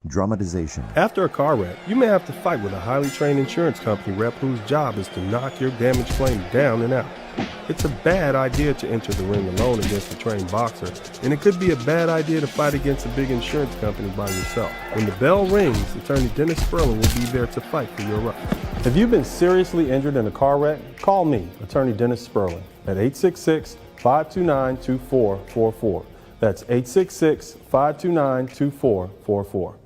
Dramatization. After a car wreck, you may have to fight with a highly trained insurance company rep whose job is to knock your damaged claim down and out. It's a bad idea to enter the ring alone against a trained boxer, and it could be a bad idea to fight against a big insurance company by yourself. When the bell rings, attorney Dennis Sperling will be there to fight for your rights. If you've been seriously injured in a car wreck, call me, attorney Dennis Sperling, at 866-529-2444. That's 866-529-2444.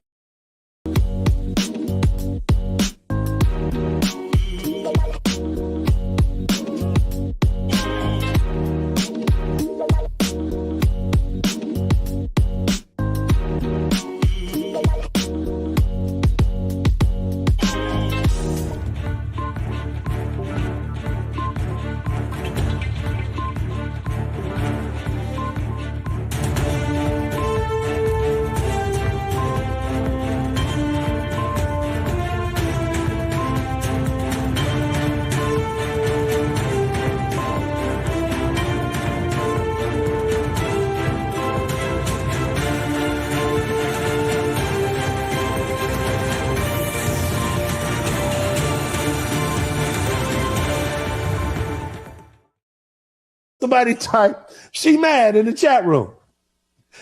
Somebody type, she mad in the chat room.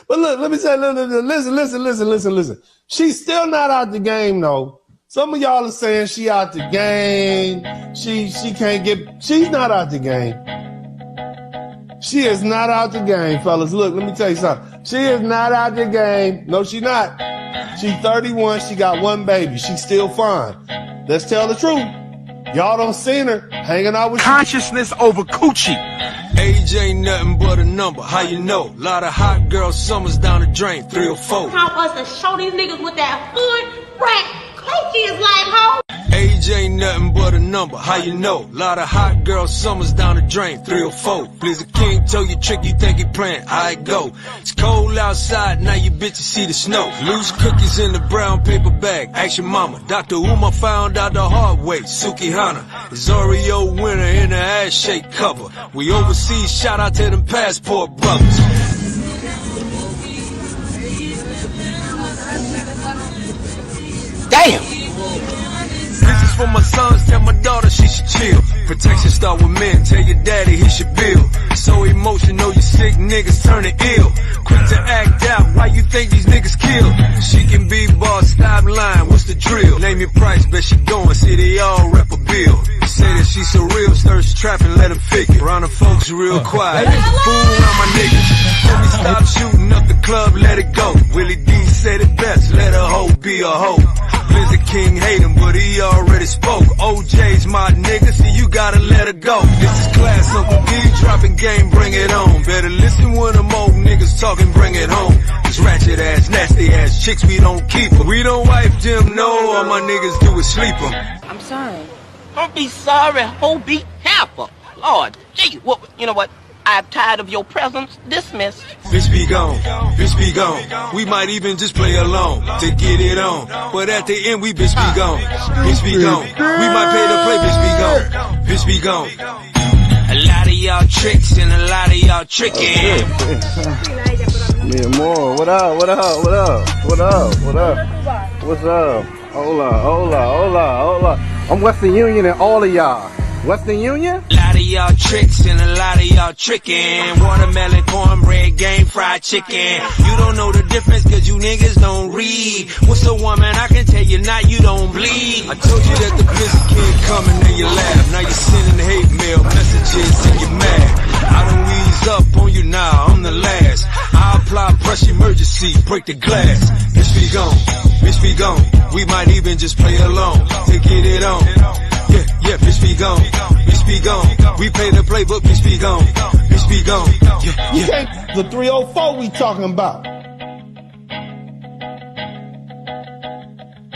But look, let me say, listen. She's still not out the game, though. Some of y'all are saying she out the game. She can't get, she's not out the game. She is not out the game, fellas. Look, let me tell you something. She is not out the game. No, she not. She's 31. She got one baby. She's still fine. Let's tell the truth. Y'all don't seen her hanging out with consciousness over coochie. Age ain't nothing but a number, how you know? Lot of hot girls, summers down the drain, 3 or 4. Time for us to show these niggas with that hood rat coochie is like, ho. Age ain't nothing but a number, how you know? Lot of hot girls, summers down the drain, 3 or 4. Please the king told you trick, you think he playing, I go. It's cold outside, now you bitches see the snow. Loose cookies in the brown paper bag, ask your mama. Dr. Uma found out the hard way, Suki Hana. Is Oreo winner in the ass shake cover. We overseas, shout out to them passport brothers. Damn! This is for my sons, tell my daughter she should chill. Protection start with men, tell your daddy he should build. So emotional, you sick niggas turning ill. Quick to act out, why you think these niggas kill? She can be boss, stop lying, what's the drill? Name your price, bet she going, see they all rep a bill. Say that she so real, starts trapping, let him figure. Around the folks real quiet, fool around my niggas. Let me stop shooting up the club, let it go. Willie D said it best, let a hoe be a hoe. Blizzard King hate him, but he already spoke. OJ's my nigga, see you gotta let her go. This is class, Uncle D, dropping game, bring it on. Better listen when them old niggas talking, bring it home. These ratchet ass, nasty ass chicks, we don't keep them. We don't wipe them, no, all my niggas do is sleep them. I'm sorry. Don't be sorry, ho, be careful. Lord, gee, well, you know what? I'm tired of your presence. Dismissed. Bitch be gone, bitch be gone. We might even just play along to get it on. But at the end, we bitch be gone, bitch be gone. We might pay to play, bitch be gone, bitch be gone. A lot of y'all tricks and a lot of y'all tricking. Me and more. What up? What up? What up? What up? What up? What's up? Hold on. I'm Western Union and all of y'all. Western Union? A lot of y'all tricks and a lot of y'all tricking. Watermelon, cornbread, game fried chicken. You don't know the difference cause you niggas don't read. What's a woman? I can tell you now you don't bleed. I told you that the Blizzard King coming and you laugh. Now you sending hate mail messages and you're mad. I don't ease up on you now, I'm the last. I apply pressure emergency, break the glass. Bitch be gone, bitch be gone. We might even just play along to get it on. Yeah, bitch be gone, bitch be gone. We pay to play, but bitch be gone, bitch be gone. Yeah. The 304 we talking about.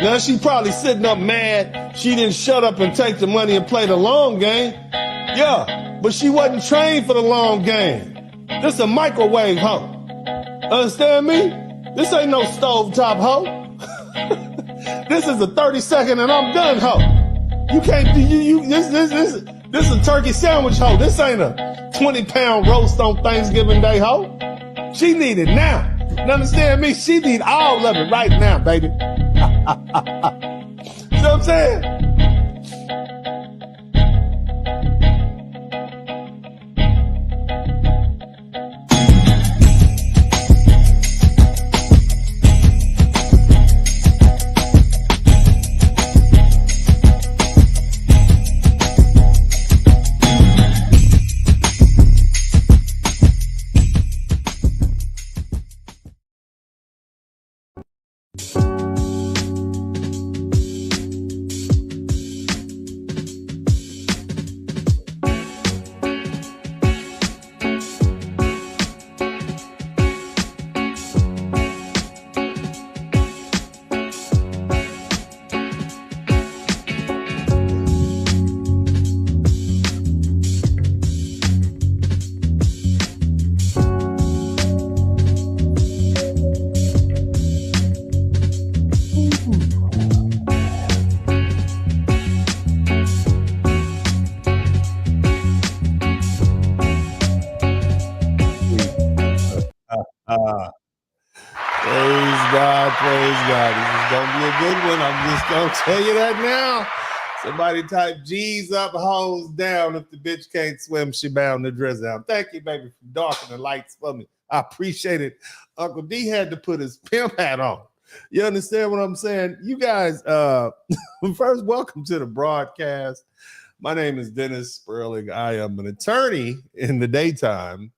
Now she probably sitting up mad she didn't shut up and take the money and play the long game. Yeah, but she wasn't trained for the long game. This a microwave hoe. Understand me? This ain't no stovetop hoe. This is a 30-second and I'm done hoe. You can't do this is a turkey sandwich hoe. This ain't a 20-pound roast on Thanksgiving Day hoe. She need it now. You understand me? She need all of it right now, baby. You know what I'm saying? Praise God, praise God. This is gonna be a good one. I'm just gonna tell you that now. Somebody type G's up, hoes down. If the bitch can't swim, she bound to dress down. Thank you, baby, for darkening the lights for me. I appreciate it. Uncle D had to put his pimp hat on. You understand what I'm saying? You guys, first, welcome to the broadcast. My name is Dennis Sperling. I am an attorney in the daytime.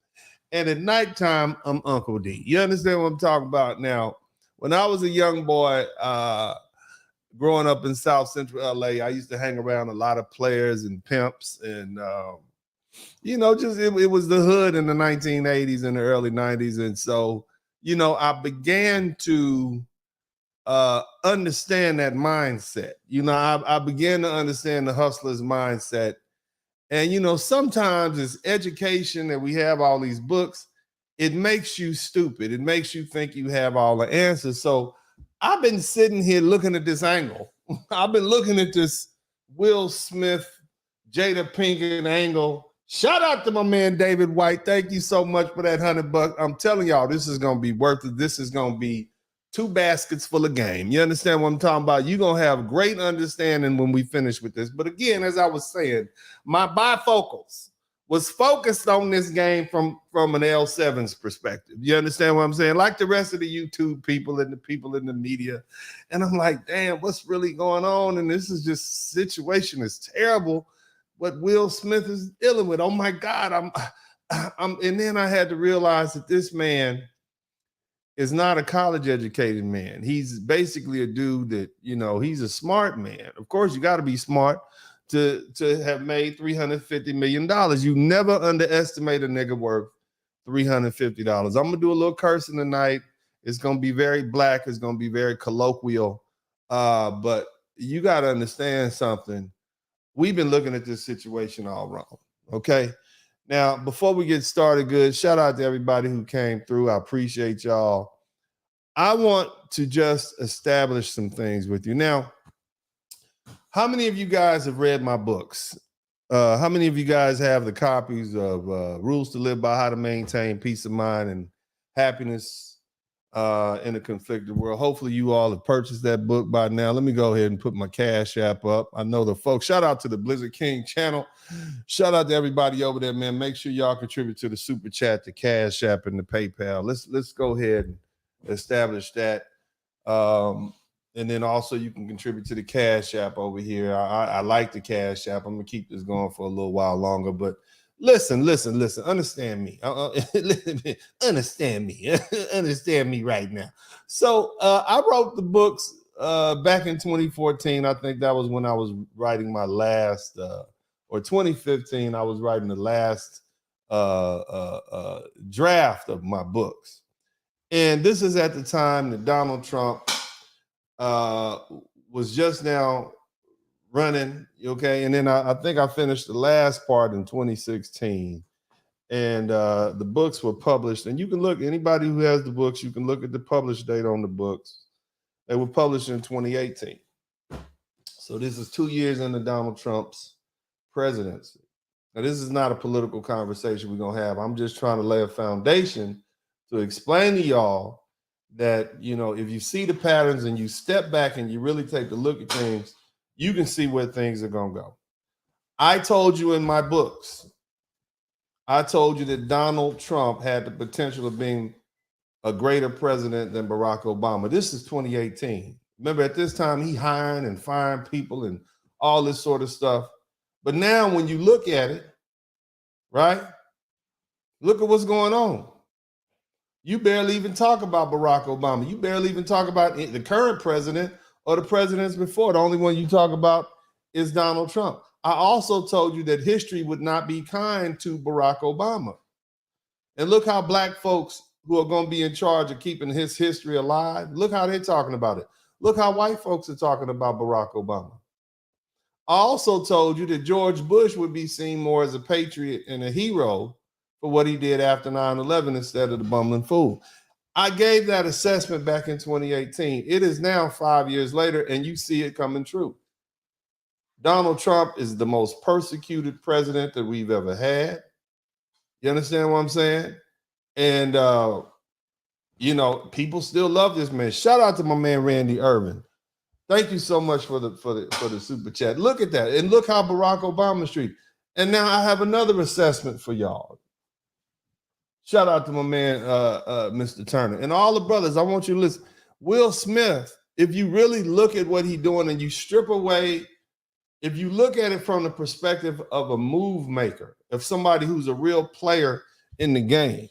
And at nighttime, I'm Uncle D. You understand what I'm talking about? Now, when I was a young boy, growing up in South Central LA, I used to hang around a lot of players and pimps. And, you know, just it was the hood in the 1980s and the early 90s. And so, you know, I began to understand that mindset. You know, I began to understand the hustler's mindset. And, you know, sometimes it's education that we have all these books. It makes you stupid. It makes you think you have all the answers. So I've been sitting here looking at this angle. I've been looking at this Will Smith, Jada Pinkett angle. Shout out to my man, David White. Thank you so much for that $100. I'm telling y'all, this is going to be worth it. This is going to be 2 baskets full of game. You understand what I'm talking about? You're going to have great understanding when we finish with this. But again, as I was saying, my bifocals was focused on this game from an L7's perspective. You understand what I'm saying? Like the rest of the YouTube people and the people in the media. And I'm like, damn, what's really going on? And this is just, situation is terrible. What Will Smith is dealing with. Oh my God. And then I had to realize that this man is not a college educated man. He's basically a dude that, you know, he's a smart man. Of course, you got to be smart to have made $350 million. You never underestimate a nigga worth $350. I'm going to do a little cursing tonight. It's going to be very black. It's going to be very colloquial. But you got to understand something. We've been looking at this situation all wrong. Okay. Now, before we get started good, shout out to everybody who came through. I appreciate y'all. I want to just establish some things with you. Now, how many of you guys have read my books? How many of you guys have the copies of Rules to Live By, How to Maintain Peace of Mind and Happiness in a Conflicted World? Hopefully you all have purchased that book by now. Let me go ahead and put my Cash App up. I know the folks. Shout out to the Blizzard King channel. Shout out to everybody over there, man. Make sure y'all contribute to the Super Chat, the Cash App, and the PayPal. Let's go ahead and establish that. And then also you can contribute to the Cash App over here. I like the Cash App. I'm gonna keep this going for a little while longer, but listen, understand me. Understand me. Understand me right now. So I wrote the books back in 2014. I think that was when I was writing my last, or 2015, I was writing the last draft of my books. And this is at the time that Donald Trump was just now running, okay? And then I think I finished the last part in 2016. And the books were published. And you can look, anybody who has the books, you can look at the published date on the books. They were published in 2018. So this is 2 years into Donald Trump's presidency. Now, this is not a political conversation we're going to have. I'm just trying to lay a foundation to explain to y'all that, you know, if you see the patterns and you step back and you really take a look at things, you can see where things are going to go. I told you in my books, I told you that Donald Trump had the potential of being a greater president than Barack Obama. This is 2018. Remember, at this time, he hiring and firing people and all this sort of stuff. But now when you look at it, right, look at what's going on. You barely even talk about Barack Obama. You barely even talk about the current president or the presidents before. The only one you talk about is Donald Trump. I also told you that history would not be kind to Barack Obama. And look how black folks who are going to be in charge of keeping his history alive, look how they're talking about it. Look how white folks are talking about Barack Obama. I also told you that George Bush would be seen more as a patriot and a hero for what he did after 9/11 instead of the bumbling fool. I gave that assessment back in 2018. It is now 5 years later, and you see it coming true. Donald Trump is the most persecuted president that we've ever had. You understand what I'm saying? And, you know, people still love this man. Shout out to my man, Randy Irvin. Thank you so much for the super chat. Look at that. And look how Barack Obama's treated. And now I have another assessment for y'all. Shout out to my man, Mr. Turner. And all the brothers, I want you to listen. Will Smith, if you really look at what he's doing and you strip away, if you look at it from the perspective of a move maker, of somebody who's a real player in the game,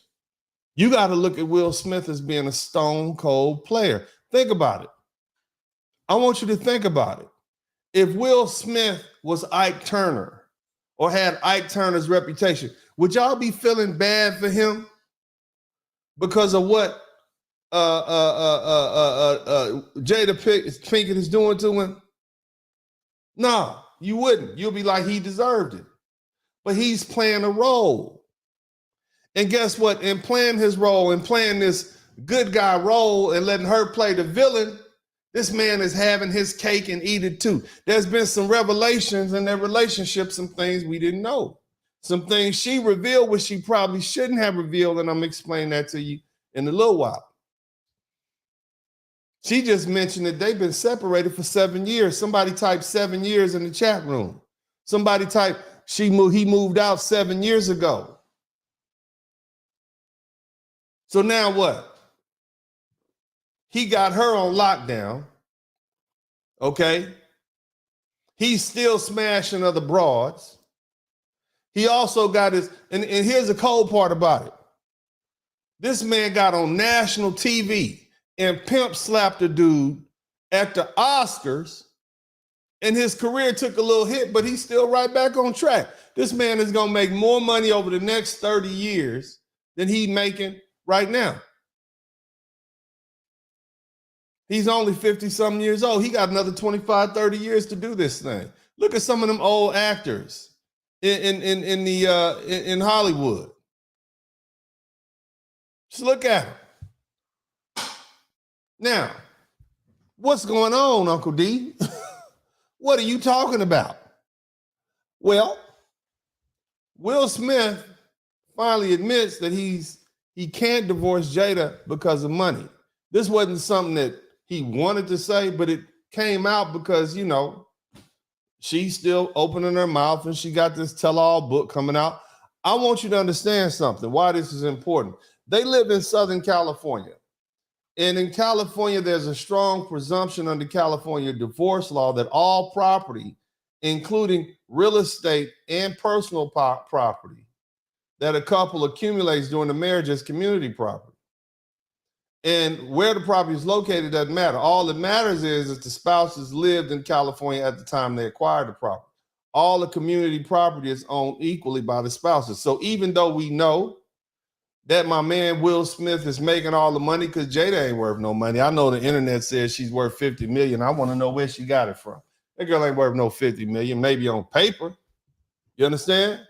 you got to look at Will Smith as being a stone cold player. Think about it. I want you to think about it. If Will Smith was Ike Turner or had Ike Turner's reputation, would y'all be feeling bad for him because of what Jada Pinkett is doing to him? No, you wouldn't. You'll be like, he deserved it. But he's playing a role. And guess what? In playing his role and playing this good guy role and letting her play the villain, this man is having his cake and eat it too. There's been some revelations in their relationship, some things we didn't know. Some things she revealed which she probably shouldn't have revealed, and I'm explaining that to you in a little while. She just mentioned that they've been separated for 7 years. Somebody typed 7 years in the chat room. Somebody typed he moved out 7 years ago. So now what? He got her on lockdown. Okay. He's still smashing other broads. He also got his, and here's the cold part about it. This man got on national TV and pimp slapped a dude at the Oscars, and his career took a little hit, but he's still right back on track. This man is going to make more money over the next 30 years than he's making right now. He's only 50-something years old. He got another 25, 30 years to do this thing. Look at some of them old actors in Hollywood. Just look at them. Now, what's going on, Uncle D? What are you talking about? Well, Will Smith finally admits that he can't divorce Jada because of money. This wasn't something that he wanted to say, but it came out because, you know, she's still opening her mouth and she got this tell-all book coming out. I want you to understand something, why this is important. They live in Southern California. And in California, there's a strong presumption under California divorce law that all property, including real estate and personal property, that a couple accumulates during the marriage is community property. And where the property is located doesn't matter. All that matters is that the spouses lived in California at the time they acquired the property. All the community property is owned equally by the spouses. So even though we know that my man Will Smith is making all the money, because Jada ain't worth no money. I know the internet says she's worth 50 million. I want to know where she got it from. That girl ain't worth no 50 million, maybe on paper. You understand?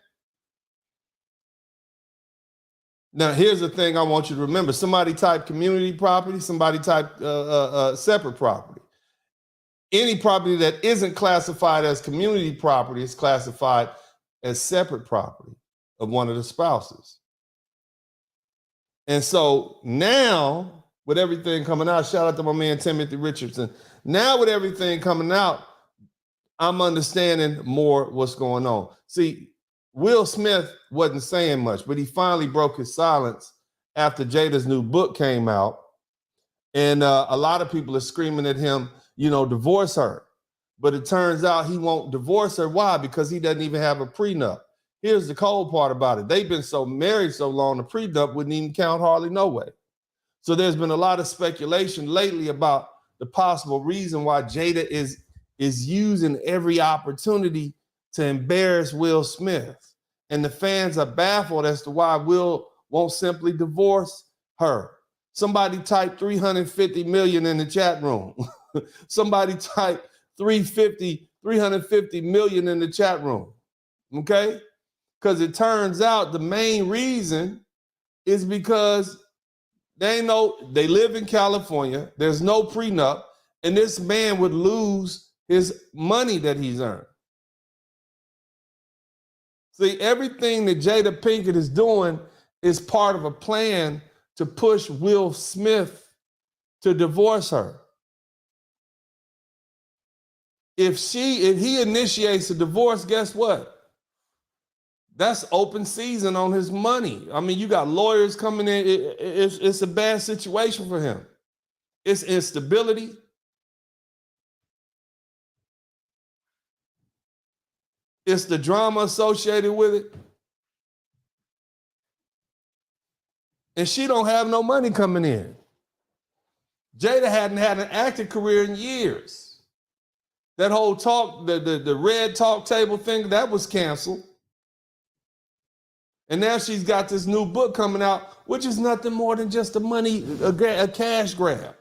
Now, here's the thing I want you to remember. Somebody type community property, somebody type separate property. Any property that isn't classified as community property is classified as separate property of one of the spouses. And so now, with everything coming out, shout out to my man Timothy Richardson. Now with everything coming out, I'm understanding more what's going on. See, Will Smith wasn't saying much, but he finally broke his silence after Jada's new book came out. And a lot of people are screaming at him, divorce her. But it turns out he won't divorce her. Why? Because he doesn't even have a prenup. Here's the cold part about it. They've been married so long, the prenup wouldn't even count hardly no way. So there's been a lot of speculation lately about the possible reason why Jada is using every opportunity to embarrass Will Smith. And the fans are baffled as to why Will won't simply divorce her. Somebody type 350 million in the chat room. Somebody type 350 million in the chat room. Okay? Because it turns out the main reason is because they live in California, there's no prenup, and this man would lose his money that he's earned. See, everything that Jada Pinkett is doing is part of a plan to push Will Smith to divorce her. If he initiates a divorce, guess what? That's open season on his money. I mean, you got lawyers coming in. It's a bad situation for him. It's instability. It's the drama associated with it. And she don't have no money coming in. Jada hadn't had an acting career in years. That whole talk, the red talk table thing, that was canceled. And now she's got this new book coming out, which is nothing more than just a cash grab.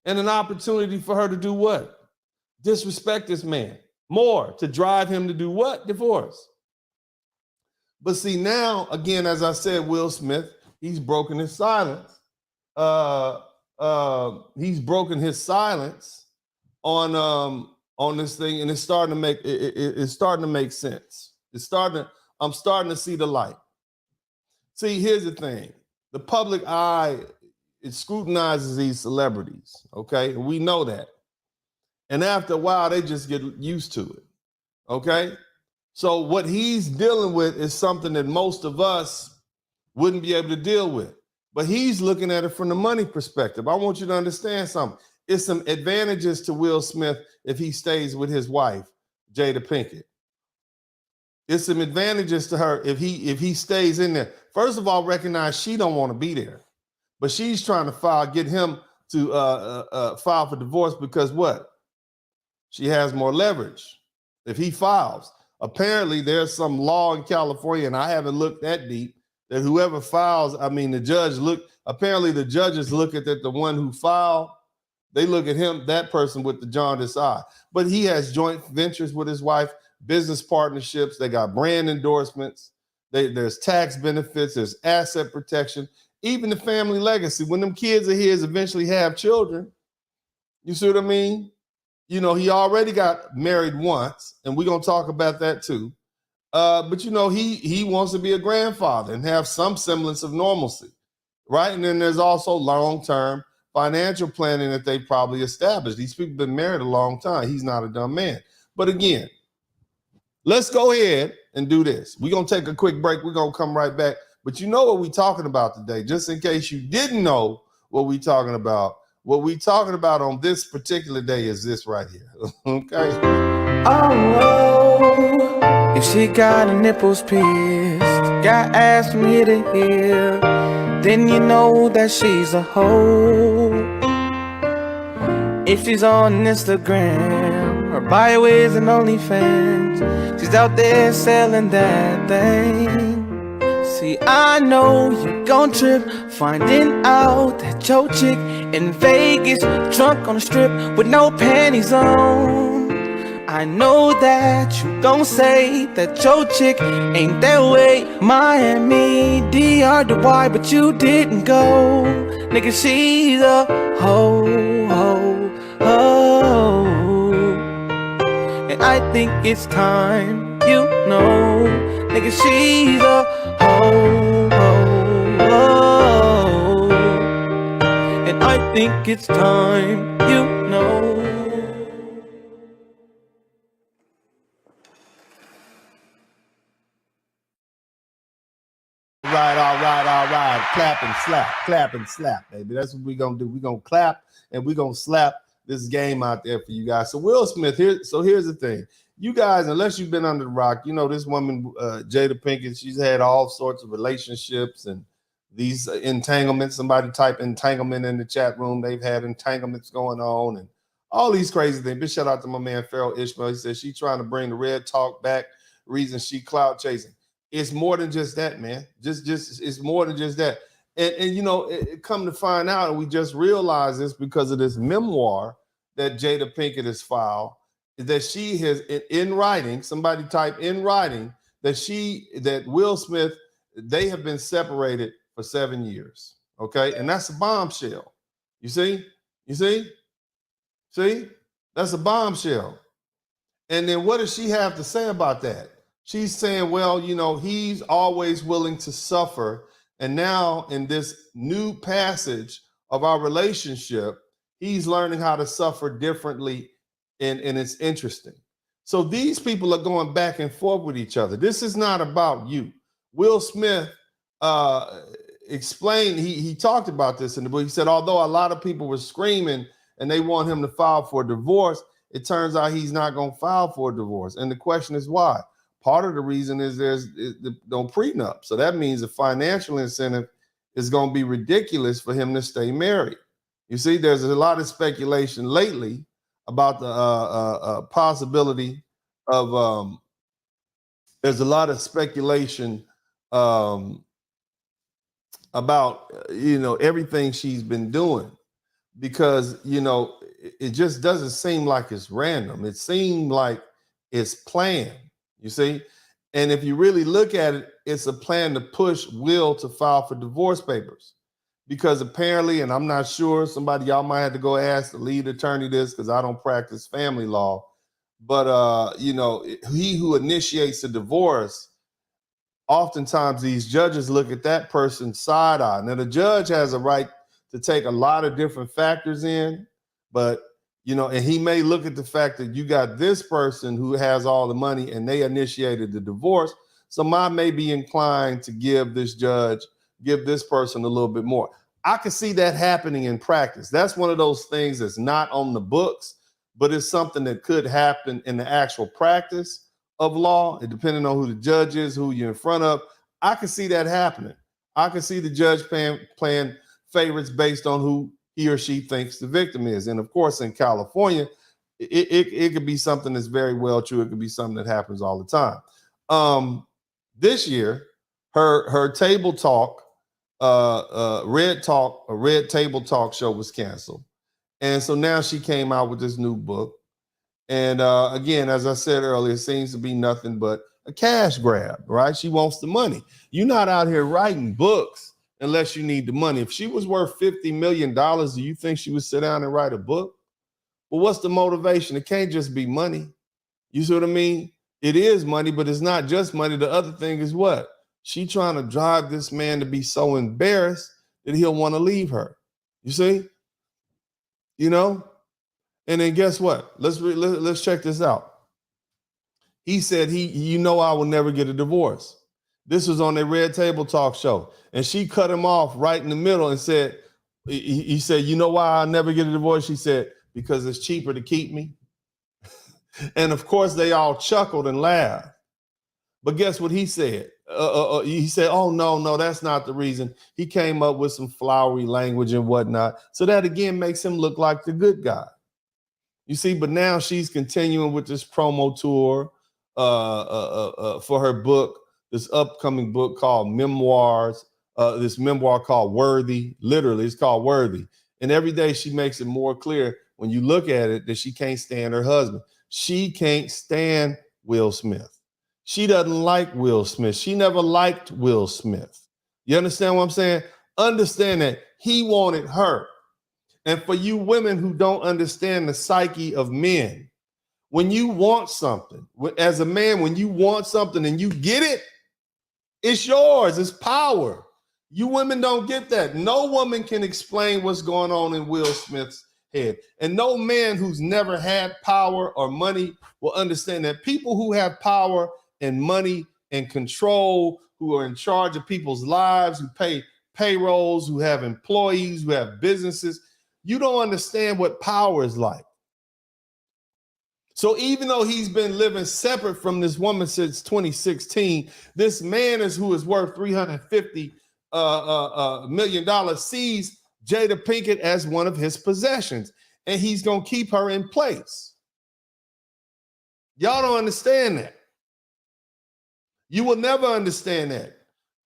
And an opportunity for her to do what? Disrespect this man. More, to drive him to do what? Divorce. But see, now, again, as I said, Will Smith, he's broken his silence. He's broken his silence on this thing, and it's starting to make sense. I'm starting to see the light. See, here's the thing. The public eye, it scrutinizes these celebrities, okay? We know that. And after a while, they just get used to it, okay? So what he's dealing with is something that most of us wouldn't be able to deal with. But he's looking at it from the money perspective. I want you to understand something. It's some advantages to Will Smith if he stays with his wife, Jada Pinkett. It's some advantages to her if he stays in there. First of all, recognize she don't want to be there. But she's trying to get him to file for divorce because what? She has more leverage if he files. Apparently, there's some law in California, and I haven't looked that deep, that whoever files, apparently the judges look at the one who filed, they look at him, that person with the jaundiced eye. But he has joint ventures with his wife, business partnerships, they got brand endorsements, there's tax benefits, there's asset protection, even the family legacy. When them kids of his eventually have children, you see what I mean? He already got married once, and we're going to talk about that too. But he wants to be a grandfather and have some semblance of normalcy, right? And then there's also long-term financial planning that they probably established. These people have been married a long time. He's not a dumb man. But again, let's go ahead and do this. We're going to take a quick break. We're going to come right back. But you know what we're talking about today, just in case you didn't know what we're talking about. What we're talking about on this particular day is this right here, okay? Oh, if she got her nipples pierced, got ass from here to here, then you know that she's a hoe. If she's on Instagram, her bio is an OnlyFans, she's out there selling that thing. See, I know you gon' trip finding out that your chick in Vegas drunk on the strip with no panties on. I know that you gon' say that your chick ain't that way. Miami, DR, Dubai, but you didn't go. Nigga, she's a hoe, hoe, hoe. And I think it's time you know. Nigga, she's a hoe, hoe, hoe. And I think it's time, you know. All right. Clap and slap, baby. That's what we're gonna do. We're gonna clap and we're gonna slap this game out there for you guys. So Will Smith, here's the thing. You guys, unless you've been under the rock, you know this woman, Jada Pinkett, she's had all sorts of relationships and these entanglements. Somebody type entanglement in the chat room. They've had entanglements going on and all these crazy things. Big shout out to my man Farrell Ishmael. He says she's trying to bring the red talk back. Reason she clout chasing. It's more than just that, man. Just it's more than just that. And you know, it come to find out, and we just realized this because of this memoir that Jada Pinkett has filed, that she has in writing, somebody type in writing that Will Smith, they have been separated for 7 years. Okay, and that's a bombshell. You see? That's a bombshell. And then what does she have to say about that? She's saying, well, you know, he's always willing to suffer. And now in this new passage of our relationship, he's learning how to suffer differently. And it's interesting. So these people are going back and forth with each other. This is not about you. Will Smith explained, he talked about this in the book. He said, although a lot of people were screaming and they want him to file for a divorce, it turns out he's not going to file for a divorce. And the question is why? Part of the reason is there's no prenup. So that means the financial incentive is going to be ridiculous for him to stay married. You see, there's a lot of speculation lately about the possibility of, there's a lot of speculation about, you know, everything she's been doing, because, you know, it just doesn't seem like it's random. It seemed like it's planned. You see? And if you really look at it, it's a plan to push Will to file for divorce papers. Because apparently, and I'm not sure, somebody, y'all might have to go ask the lead attorney this because I don't practice family law. But, you know, he who initiates a divorce, oftentimes these judges look at that person's side eye. Now, the judge has a right to take a lot of different factors in, but you know, and he may look at the fact that you got this person who has all the money and they initiated the divorce. So I may be inclined to give this person a little bit more. I can see that happening in practice. That's one of those things that's not on the books, but it's something that could happen in the actual practice of law. And depending on who the judge is, who you're in front of, I can see that happening. I can see the judge playing favorites based on who he or she thinks the victim is. And of course, in California, it could be something that's very well true. It could be something that happens all the time. This year, her table talk, Red Table Talk show was canceled. And so now she came out with this new book. And again, as I said earlier, it seems to be nothing but a cash grab, right? She wants the money. You're not out here writing books unless you need the money. If she was worth $50 million, do you think she would sit down and write a book? Well, what's the motivation? It can't just be money. You see what I mean? It is money, but it's not just money. The other thing is what? She trying to drive this man to be so embarrassed that he'll want to leave her. You see? You know? And then guess what? Let's check this out. He said, you know, I will never get a divorce. This was on their Red Table Talk show. And she cut him off right in the middle and said, he said, you know why I'll never get a divorce? She said, because it's cheaper to keep me. And of course, they all chuckled and laughed. But guess what he said? He said, oh, no, that's not the reason. He came up with some flowery language and whatnot. So that, again, makes him look like the good guy. You see, but now she's continuing with this promo tour for her book, this upcoming book called Memoirs, this memoir called Worthy. Literally, it's called Worthy. And every day she makes it more clear when you look at it that she can't stand her husband. She can't stand Will Smith. She doesn't like Will Smith. She never liked Will Smith. You understand what I'm saying? Understand that he wanted her. And for you women who don't understand the psyche of men, when you want something, as a man, when you want something and you get it, it's yours. It's power. You women don't get that. No woman can explain what's going on in Will Smith's head. And no man who's never had power or money will understand that people who have power and money and control, who are in charge of people's lives, who pay payrolls, who have employees, who have businesses, you don't understand what power is like. So even though he's been living separate from this woman since 2016, this man who is worth $350 million sees Jada Pinkett as one of his possessions, and he's going to keep her in place. Y'all don't understand that. You will never understand that.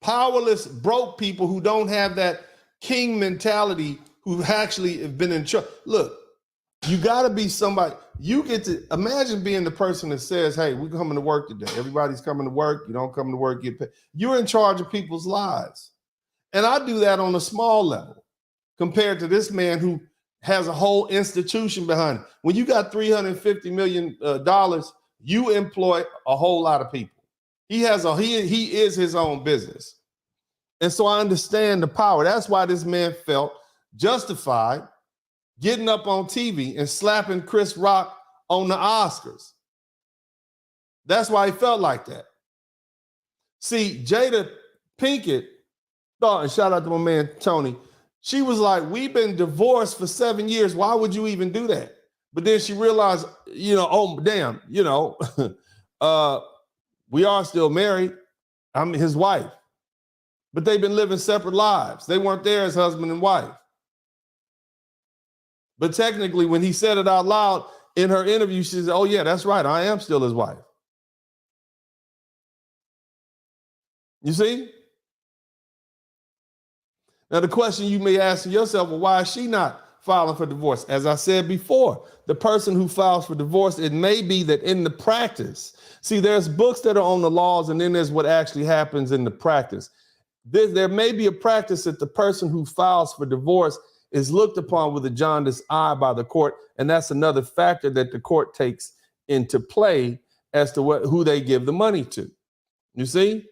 Powerless, broke people who don't have that king mentality, who actually have been in charge. Look, you got to be somebody. You get to imagine being the person that says, hey, we're coming to work today. Everybody's coming to work. You don't come to work, get paid. You're in charge of people's lives. And I do that on a small level compared to this man who has a whole institution behind it. When you got $350 million, you employ a whole lot of people. He is his own business. And so I understand the power. That's why this man felt justified getting up on TV and slapping Chris Rock on the Oscars. That's why he felt like that. See, Jada Pinkett thought, and shout out to my man Tony, she was like, we've been divorced for 7 years. Why would you even do that? But then she realized, oh, damn, we are still married. I'm his wife. But they've been living separate lives. They weren't there as husband and wife. But technically, when he said it out loud in her interview, she said, oh, yeah, that's right. I am still his wife. You see? Now, the question you may ask yourself, well, why is she not filing for divorce? As I said before, the person who files for divorce, it may be that in the practice, see, there's books that are on the laws, and then there's what actually happens in the practice. There may be a practice that the person who files for divorce is looked upon with a jaundiced eye by the court, and that's another factor that the court takes into play as to who they give the money to. You see?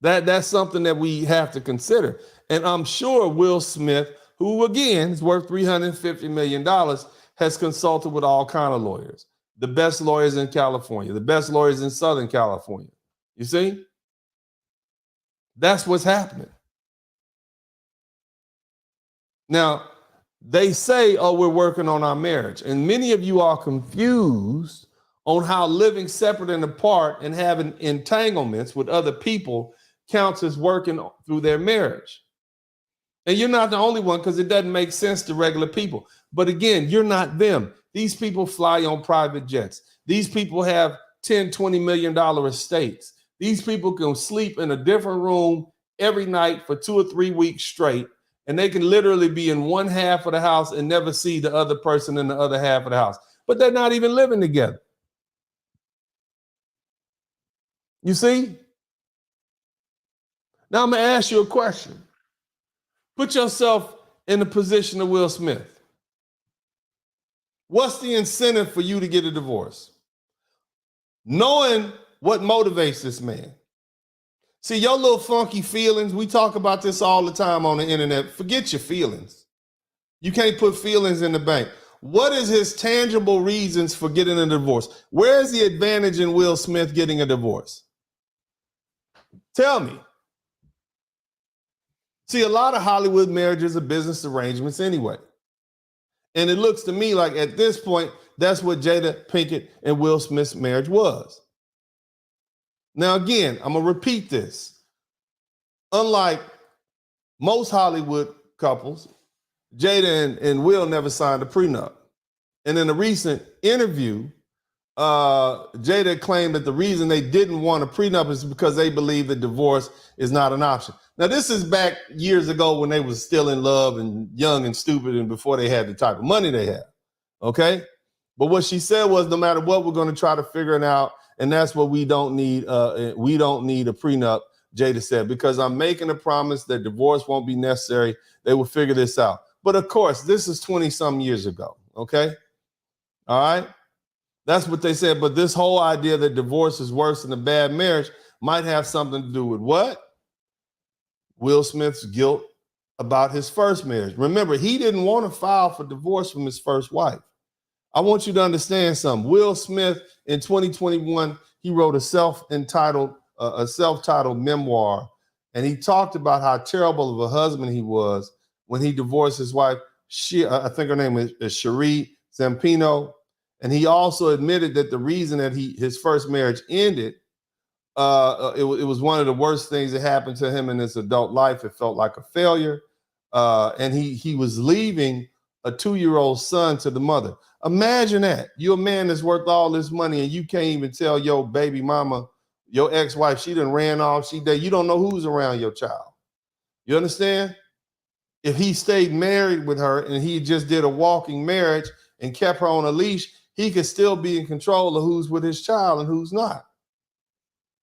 That's something that we have to consider. And I'm sure Will Smith, who again is worth $350 million, has consulted with all kinds of lawyers, the best lawyers in California, the best lawyers in Southern California. You see? That's what's happening. Now, they say, oh, we're working on our marriage. And many of you are confused on how living separate and apart and having entanglements with other people counts as working through their marriage. And you're not the only one, because it doesn't make sense to regular people. But again, you're not them. These people fly on private jets. These people have $10, $20 million estates. These people can sleep in a different room every night for 2 or 3 weeks straight. And they can literally be in one half of the house and never see the other person in the other half of the house. But they're not even living together. You see? Now I'm going to ask you a question. Put yourself in the position of Will Smith. What's the incentive for you to get a divorce? Knowing what motivates this man. See, your little funky feelings, we talk about this all the time on the internet. Forget your feelings. You can't put feelings in the bank. What is his tangible reasons for getting a divorce? Where is the advantage in Will Smith getting a divorce? Tell me. See, a lot of Hollywood marriages are business arrangements anyway. And it looks to me like at this point, that's what Jada Pinkett and Will Smith's marriage was. Now, again, I'm going to repeat this. Unlike most Hollywood couples, Jada and Will never signed a prenup. And in a recent interview, Jada claimed that the reason they didn't want a prenup is because they believe that divorce is not an option. Now, this is back years ago when they were still in love and young and stupid and before they had the type of money they have, okay? But what she said was, no matter what, we're going to try to figure it out, and that's what we don't need. We don't need a prenup, Jada said, because I'm making a promise that divorce won't be necessary. They will figure this out. But of course, this is 20-some years ago, okay? All right? That's what they said. But this whole idea that divorce is worse than a bad marriage might have something to do with what? Will Smith's guilt about his first marriage. Remember, he didn't want to file for divorce from his first wife. I want you to understand something. Will Smith in 2021, he wrote a self-titled memoir, and he talked about how terrible of a husband he was when he divorced his wife. I think her name is Cherie Zampino, and he also admitted that the reason that his first marriage ended, it was one of the worst things that happened to him in his adult life. It felt like a failure, and he was leaving a 2-year-old son to the mother. Imagine that. You're a man that's worth all this money and you can't even tell your baby mama, your ex-wife, she done ran off, you don't know who's around your child. You understand? If he stayed married with her and he just did a walking marriage and kept her on a leash, he could still be in control of who's with his child and who's not.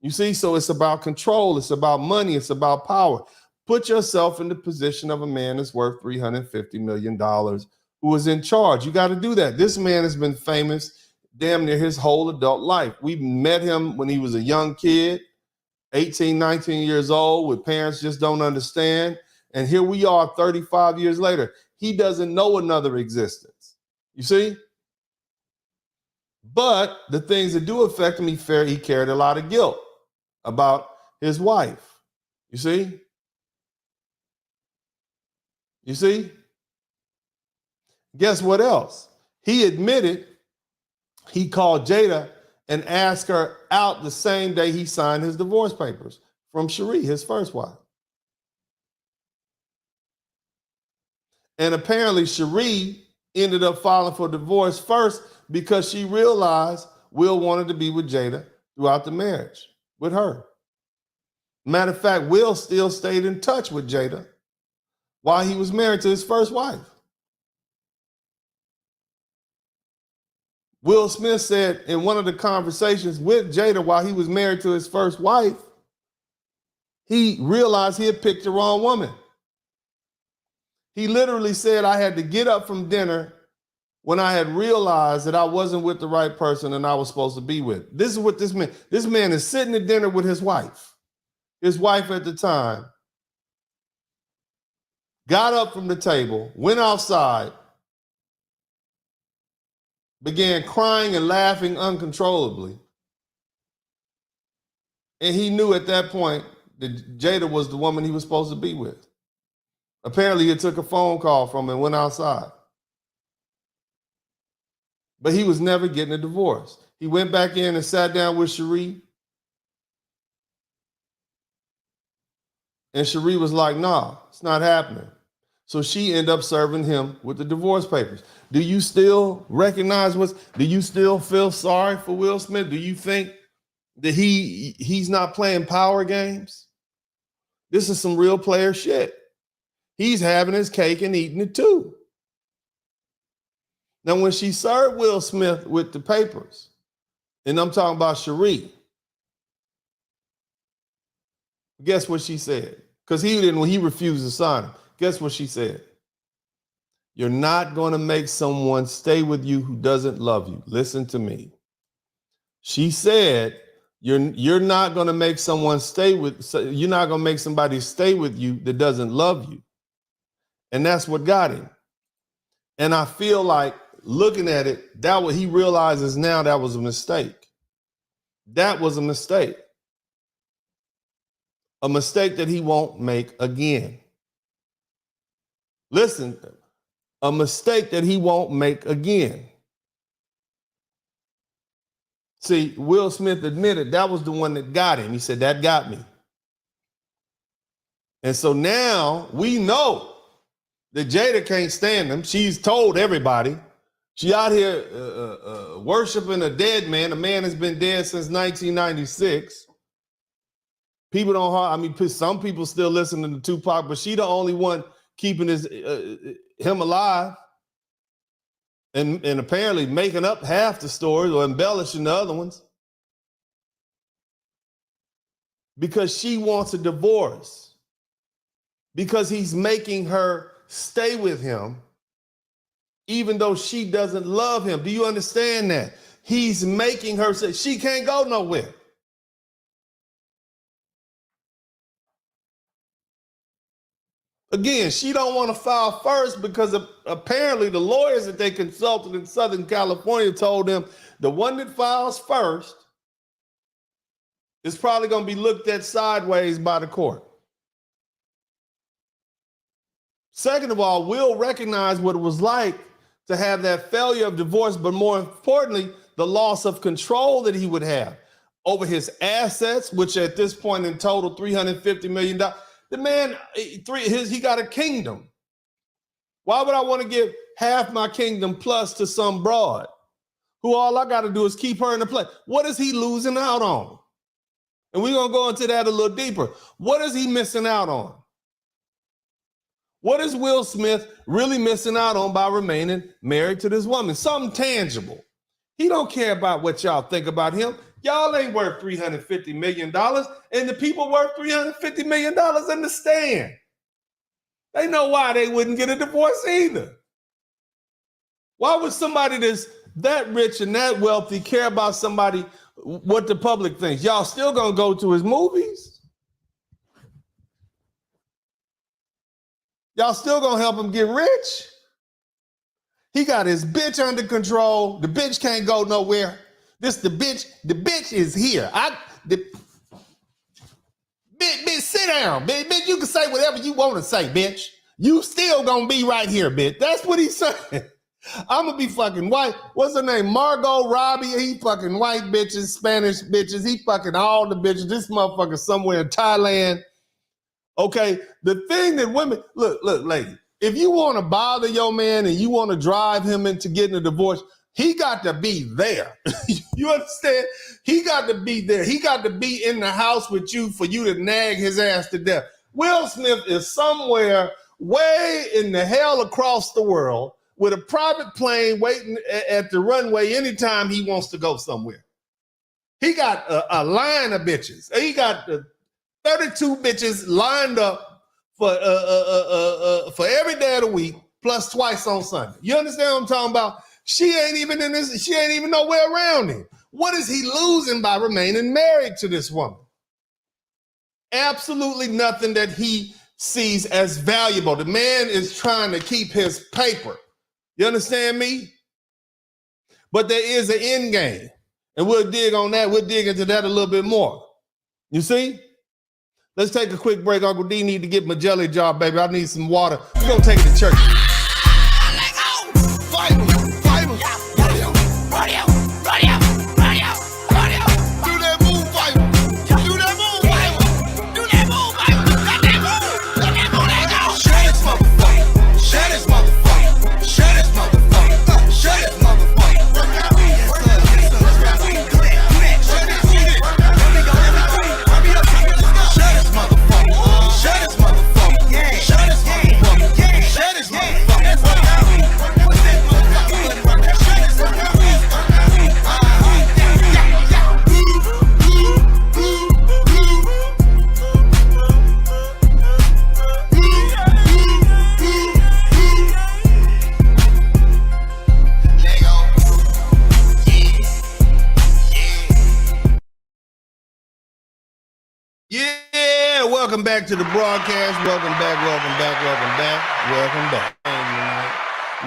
You see, so it's about control, it's about money, it's about power. Put yourself in the position of a man that's worth $350 million who is in charge. You got to do that. This man has been famous damn near his whole adult life. We met him when he was a young kid, 18, 19 years old, with parents just don't understand. And here we are 35 years later. He doesn't know another existence. You see? But the things that do affect him, he carried a lot of guilt about his wife. You see? You see? Guess what else? He admitted he called Jada and asked her out the same day he signed his divorce papers from Cherie, his first wife. And apparently Cherie ended up filing for divorce first because she realized Will wanted to be with Jada throughout the marriage with her. Matter of fact, Will still stayed in touch with Jada while he was married to his first wife. Will Smith said in one of the conversations with Jada while he was married to his first wife, he realized he had picked the wrong woman. He literally said, I had to get up from dinner when I had realized that I wasn't with the right person and I was supposed to be with. This is what this man is sitting at dinner with his wife. His wife at the time got up from the table, went outside, began crying and laughing uncontrollably. And he knew at that point that Jada was the woman he was supposed to be with. Apparently, he took a phone call from her and went outside. But he was never getting a divorce. He went back in and sat down with Cherie. And Cherie was like, nah, it's not happening. So she ended up serving him with the divorce papers. Do you still recognize do you still feel sorry for Will Smith? Do you think that he's not playing power games? This is some real player shit. He's having his cake and eating it too. Now, when she served Will Smith with the papers, and I'm talking about Cherie, guess what she said? Because he refused to sign him. Guess what she said? You're not going to make someone stay with you who doesn't love you. Listen to me. She said, you're not going to make someone you're not going to make somebody stay with you that doesn't love you. And that's what got him. And I feel like looking at it, that what he realizes now, that was a mistake. That was a mistake. A mistake that he won't make again. Listen, a mistake that he won't make again. See, Will Smith admitted that was the one that got him. He said, that got me. And so now we know that Jada can't stand him. She's told everybody. She out here worshiping a dead man. A man has been dead since 1996. People don't, some people still listen to Tupac, but she the only one keeping him alive and apparently making up half the stories or embellishing the other ones because she wants a divorce, because he's making her stay with him even though she doesn't love him. Do you understand that? He's making her say she can't go nowhere. Again, she don't want to file first because apparently the lawyers that they consulted in Southern California told them the one that files first is probably going to be looked at sideways by the court. Second of all, Will recognized what it was like to have that failure of divorce, but more importantly, the loss of control that he would have over his assets, which at this point in total, $350 million. The man, he got a kingdom. Why would I want to give half my kingdom plus to some broad who all I got to do is keep her in the play? What is he losing out on? And we're going to go into that a little deeper. What is he missing out on? What is Will Smith really missing out on by remaining married to this woman? Something tangible. He don't care about what y'all think about him. Y'all ain't worth $350 million, and the people worth $350 million understand. They know why they wouldn't get a divorce either. Why would somebody that's that rich and that wealthy care about somebody, what the public thinks? Y'all still gonna go to his movies? Y'all still gonna help him get rich? He got his bitch under control. The bitch can't go nowhere. The bitch is here. Bitch, sit down. Bitch, you can say whatever you want to say, bitch. You still gonna be right here, bitch. That's what he's saying. I'm gonna be fucking white. What's her name? Margot Robbie. He fucking white bitches, Spanish bitches. He fucking all the bitches. This motherfucker somewhere in Thailand. Okay, the thing that women, look, lady, if you want to bother your man and you want to drive him into getting a divorce, he got to be there. You understand? He got to be there. He got to be in the house with you for you to nag his ass to death. Will Smith is somewhere way in the hell across the world with a private plane waiting at the runway anytime he wants to go somewhere. He got a line of bitches. He got 32 bitches lined up for every day of the week, plus twice on Sunday. You understand what I'm talking about? She ain't even in this, she ain't even nowhere around him. What is he losing by remaining married to this woman? Absolutely nothing that he sees as valuable. The man is trying to keep his paper. You understand me? But there is an end game. And we'll dig on that. We'll dig into that a little bit more. You see? Let's take a quick break. Uncle D need to get my jelly jar, baby. I need some water. We're going to take it to church. Welcome back to the broadcast. Welcome back.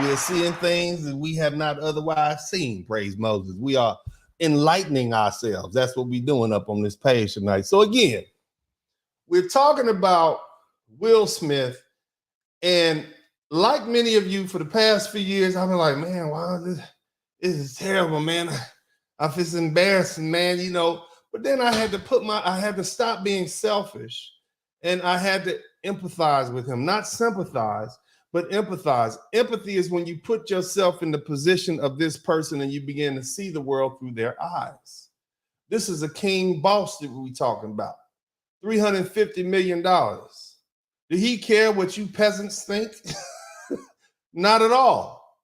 We are seeing things that we have not otherwise seen, praise Moses. We are enlightening ourselves. That's what we're doing up on this page tonight. So again, we're talking about Will Smith, and like many of you for the past few years, I've been like, man, wow, this is terrible, man. I feel embarrassing, man, you know. But then I had to stop being selfish, and I had to empathize with him, not sympathize, but empathize. Empathy is when you put yourself in the position of this person and you begin to see the world through their eyes. This is a king boss that we're talking about. $350 million. Did he care what you peasants think? Not at all.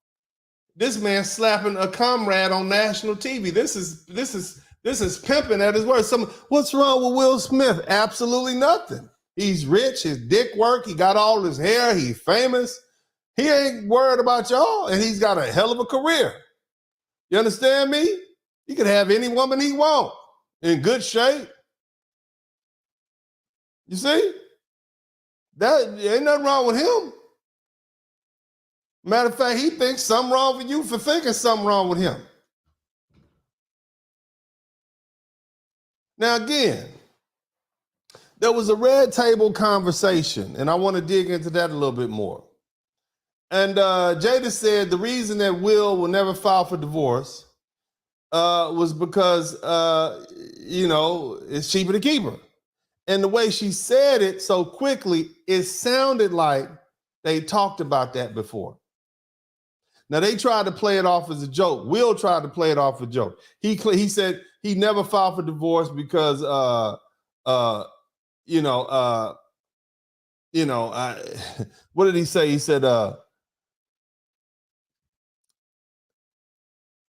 This man slapping a comrade on national TV. This is pimping at his word. What's wrong with Will Smith? Absolutely nothing. He's rich. His dick work. He got all his hair. He's famous. He ain't worried about y'all, and he's got a hell of a career. You understand me? He could have any woman he wants in good shape. You see? That ain't nothing wrong with him. Matter of fact, he thinks something wrong with you for thinking something wrong with him. Now, again, there was a red table conversation, and I want to dig into that a little bit more. And Jada said the reason that Will never file for divorce was because, it's cheaper to keep her. And the way she said it so quickly, it sounded like they talked about that before. Now, they tried to play it off as a joke. Will tried to play it off as a joke. He said he never filed for divorce because, what did he say? He said,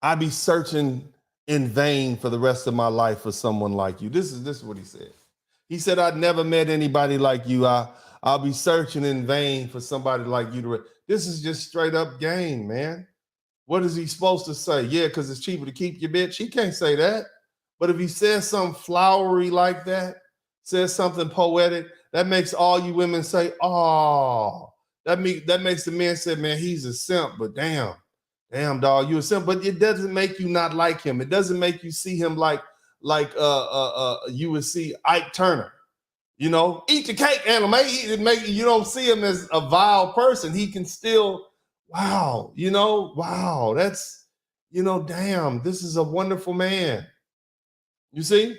I'd be searching in vain for the rest of my life for someone like you. This is what he said. He said, I'd never met anybody like you. I'll be searching in vain for somebody like you. This is just straight up game, man. What is he supposed to say? Yeah, because it's cheaper to keep your bitch. He can't say that. But if he says something flowery like that, says something poetic, that makes all you women say, oh, that makes the men say, man, he's a simp, but damn, dog, you a simp. But it doesn't make you not like him. It doesn't make you see him like you would see Ike Turner. You know, eat the cake, anime. You don't see him as a vile person. He can still, wow, that's, damn, this is a wonderful man. You see?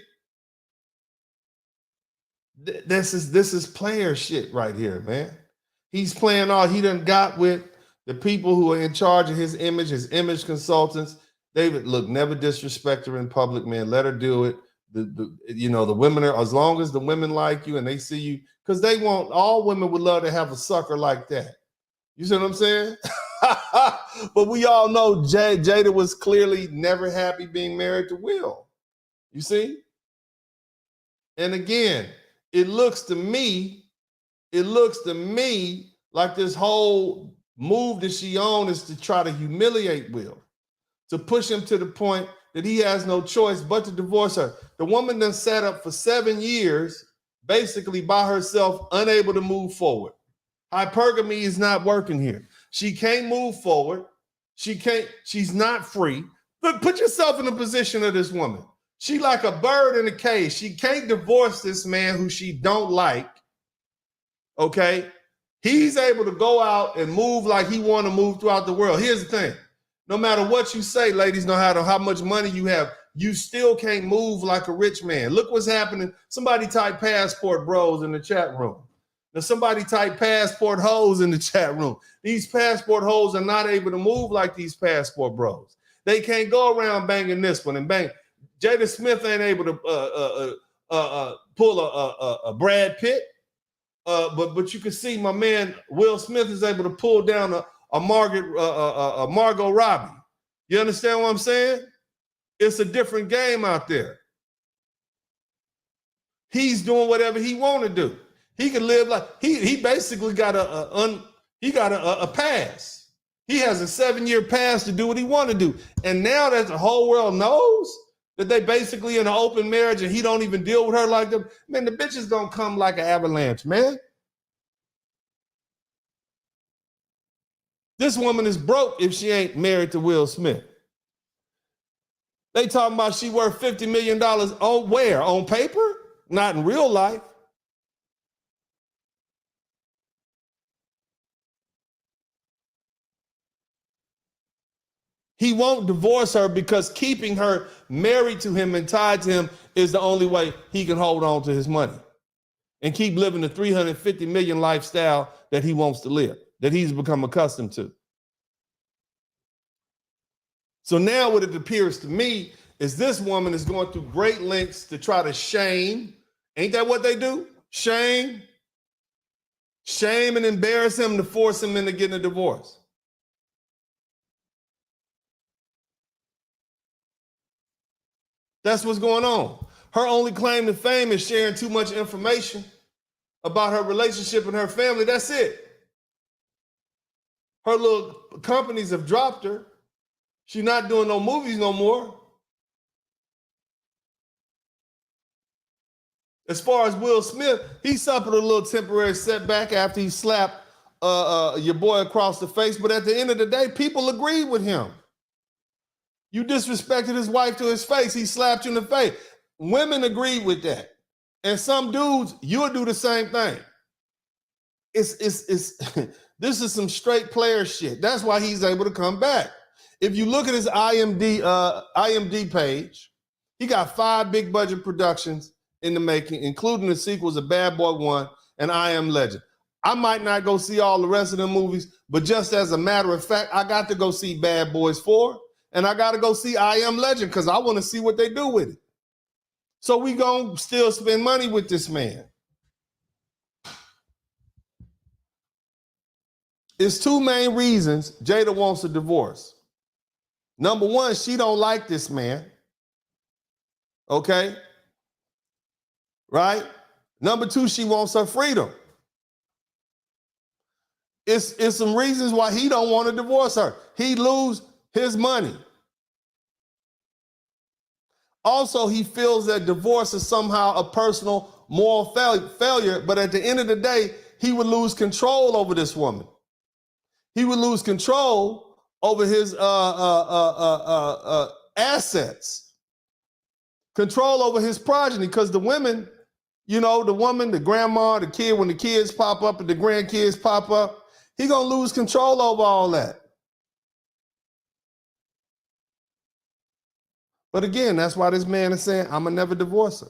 This is player shit right here, man. He's playing all he done got with the people who are in charge of his image consultants. David, look, never disrespect her in public, man. Let her do it. The women are, as long as the women like you and they see you, because all women would love to have a sucker like that. You see what I'm saying? But we all know Jada was clearly never happy being married to Will. You see? And again, it looks to me like this whole move that she on is to try to humiliate Will, to push him to the point that he has no choice but to divorce her. The woman done sat up for 7 years, basically by herself, unable to move forward. Hypergamy is not working here. She can't move forward. She's not free. But put yourself in the position of this woman. She like a bird in a cage. She can't divorce this man who she don't like. Okay? He's able to go out and move like he want to move throughout the world. Here's the thing. No matter what you say, ladies, no matter how much money you have, you still can't move like a rich man. Look what's happening. Somebody type passport bros in the chat room. Now somebody type passport hoes in the chat room. These passport hoes are not able to move like these passport bros. They can't go around banging this one and bang. Jada Smith ain't able to pull a Brad Pitt, but you can see my man Will Smith is able to pull down a Margot Robbie. You understand what I'm saying? It's a different game out there. He's doing whatever he want to do. He can live like he basically got a pass. He has a 7-year pass to do what he want to do. And now that the whole world knows that they basically in an open marriage and he don't even deal with her like them, man, the bitch is gonna come like an avalanche, man. This woman is broke if she ain't married to Will Smith. They talking about she worth $50 million on where? On paper? Not in real life. He won't divorce her because keeping her married to him and tied to him is the only way he can hold on to his money and keep living the 350 million lifestyle that he wants to live, that he's become accustomed to. So now what it appears to me is this woman is going through great lengths to try to shame. Ain't that what they do? Shame and embarrass him to force him into getting a divorce. That's what's going on. Her only claim to fame is sharing too much information about her relationship and her family. That's it. Her little companies have dropped her. She's not doing no movies no more. As far as Will Smith, he suffered a little temporary setback after he slapped your boy across the face. But at the end of the day, people agreed with him. You disrespected his wife to his face. He slapped you in the face. Women agreed with that. And some dudes, you'll do the same thing. It's this is some straight player shit. That's why he's able to come back. If you look at his IMDb page, he got 5 big budget productions in the making, including the sequels of Bad Boy 1 and I Am Legend. I might not go see all the rest of the movies, but just as a matter of fact, I got to go see Bad Boys 4 and I got to go see I Am Legend because I want to see what they do with it. So we gonna still spend money with this man. It's 2 main reasons Jada wants a divorce. Number 1, she don't like this man. Okay? Right? Number 2, she wants her freedom. It's some reasons why he don't want to divorce her. He lose his money. Also, he feels that divorce is somehow a personal moral failure, but at the end of the day, he would lose control over this woman. He would lose control over his assets, control over his progeny, because the women, you know, the woman, the grandma, the kid, when the kids pop up and the grandkids pop up, he gonna lose control over all that. But again, that's why this man is saying, I'm gonna never divorce her.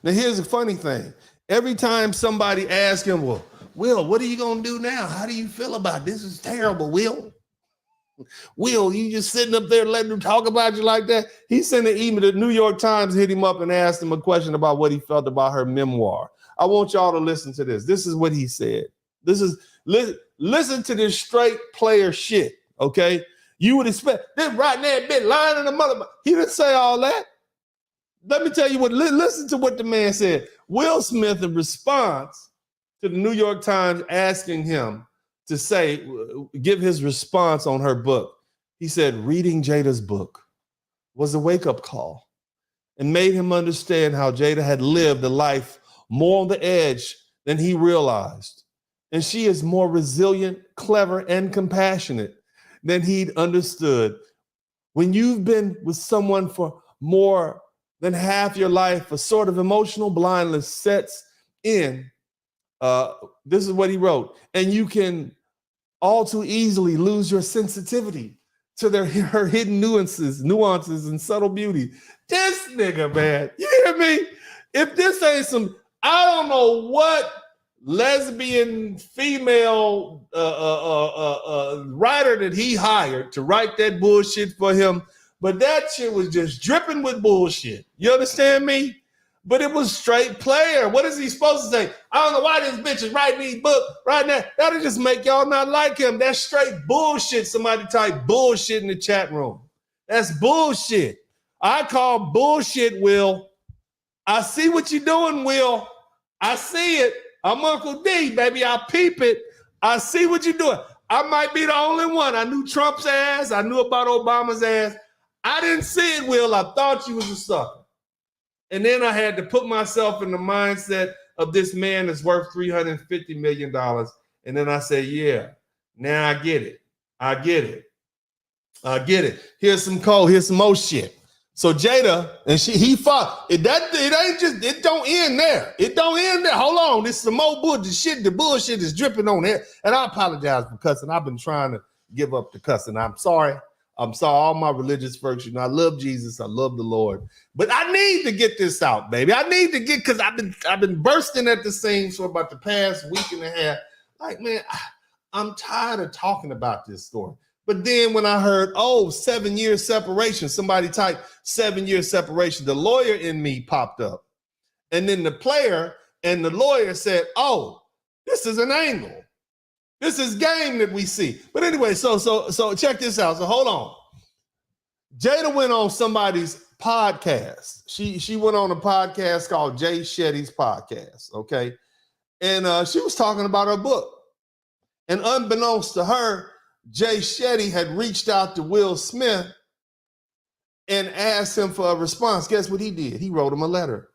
Now, here's the funny thing. Every time somebody asks him, well, Will, what are you gonna do now? How do you feel about this? This is terrible, Will. Will, you just sitting up there letting them talk about you like that? He sent an email. The New York Times hit him up and asked him a question about what he felt about her memoir. I want y'all to listen to this. This is what he said. Listen to this straight player shit, okay? You would expect this right there, bit lying in the mother. He didn't say all that. Let me tell you what, listen to what the man said. Will Smith, in response to the New York Times asking him to give his response on her book, he said, reading Jada's book was a wake-up call and made him understand how Jada had lived a life more on the edge than he realized. And she is more resilient, clever, and compassionate than he'd understood. When you've been with someone for more than half your life, a sort of emotional blindness sets in. This is what he wrote. And you can all too easily lose your sensitivity to her hidden nuances and subtle beauty. This nigga, man, you hear me? If this ain't some, I don't know what lesbian female writer that he hired to write that bullshit for him, but that shit was just dripping with bullshit. You understand me? But it was straight player. What is he supposed to say? I don't know why this bitch is writing these books right now. That'll just make y'all not like him. That's straight bullshit. Somebody type bullshit in the chat room. That's bullshit. I call bullshit, Will. I see what you're doing, Will. I see it. I'm Uncle D, baby. I peep it. I see what you're doing. I might be the only one. I knew Trump's ass. I knew about Obama's ass. I didn't see it, Will. I thought you was a sucker. And then I had to put myself in the mindset of this man that's worth $350 million. And then I said, yeah, now I get it. I get it. I get it. Here's some code. Here's some more shit. So Jada, and he fought. It ain't just, it don't end there. It don't end there. Hold on. This is some more bullshit. The bullshit is dripping on there. And I apologize for cussing. I've been trying to give up the cussing. I'm sorry. I'm sorry, all my religious folks. You know, I love Jesus. I love the Lord. But I need to get this out, baby. I need to get, because I've been bursting at the seams for about the past week and a half. Like, man, I'm tired of talking about this story. But then when I heard, 7 years separation, somebody typed 7 years separation, the lawyer in me popped up. And then the player and the lawyer said, this is an angle. This is game that we see. But anyway, so check this out. So hold on. Jada went on somebody's podcast. She went on a podcast called Jay Shetty's podcast, okay? And she was talking about her book. And unbeknownst to her, Jay Shetty had reached out to Will Smith and asked him for a response. Guess what he did? He wrote him a letter.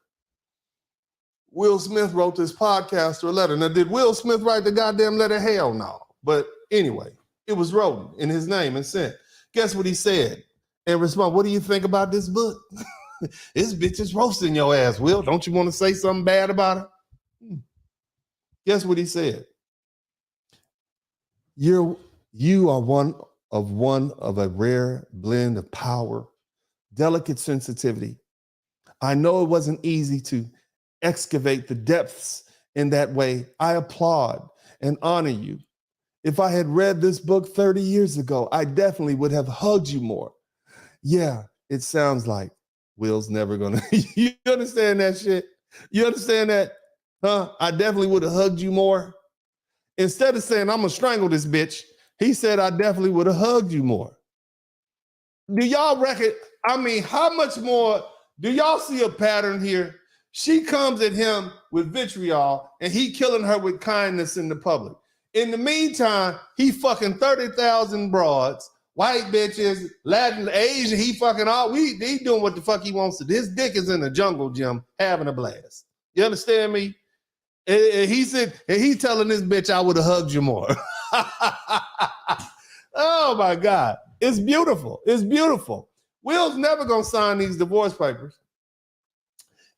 Will Smith wrote this podcaster a letter. Now, did Will Smith write the goddamn letter? Hell no. But anyway, it was written in his name and sent. Guess what he said? In response, what do you think about this book? This bitch is roasting your ass, Will. Don't you want to say something bad about her? Guess what he said? You are one of a rare blend of power, delicate sensitivity. I know it wasn't easy to excavate the depths in that way. I applaud and honor you. If I had read this book 30 years ago, I definitely would have hugged you more. Yeah, it sounds like Will's never gonna. You understand that shit? You understand that? Huh? I definitely would have hugged you more. Instead of saying, I'm gonna strangle this bitch, he said, I definitely would have hugged you more. Do y'all reckon? I mean, how much more? Do y'all see a pattern here? She comes at him with vitriol and he killing her with kindness in the public. In the meantime, he fucking 30,000 broads, white bitches, Latin, Asian, he fucking all, he doing what the fuck he wants to do. His dick is in the jungle gym having a blast. You understand me? And he said, and he telling this bitch, I would have hugged you more. Oh my God. It's beautiful. It's beautiful. Will's never gonna sign these divorce papers.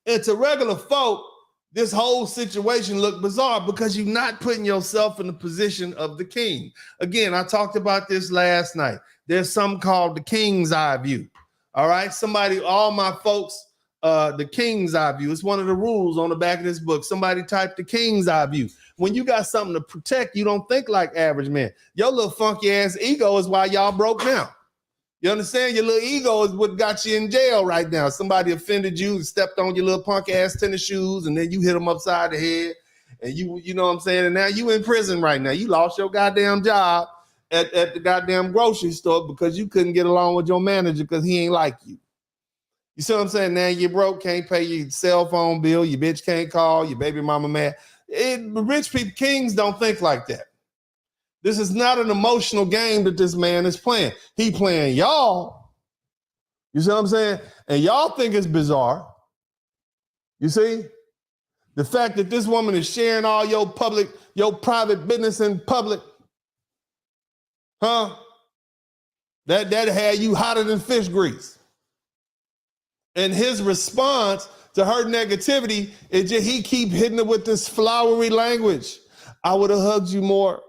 And to regular folk, this whole situation looked bizarre because you're not putting yourself in the position of the king. Again, I talked about this last night. There's something called the king's eye view. All right. Somebody, all my folks, the king's eye view. It's one of the rules on the back of this book. Somebody typed the king's eye view. When you got something to protect, you don't think like average man. Your little funky ass ego is why y'all broke down. You understand? Your little ego is what got you in jail right now. Somebody offended you and stepped on your little punk ass tennis shoes, and then you hit them upside the head, and you know what I'm saying? And now you in prison right now. You lost your goddamn job at the goddamn grocery store because you couldn't get along with your manager because he ain't like you. You see what I'm saying? Now you're broke, can't pay your cell phone bill, your bitch can't call, your baby mama mad. Rich people, kings don't think like that. This is not an emotional game that this man is playing. He playing y'all. You see what I'm saying? And y'all think it's bizarre. You see? The fact that this woman is sharing all your private business in public. Huh? That had you hotter than fish grease. And his response to her negativity is just he keep hitting it with this flowery language. I would have hugged you more.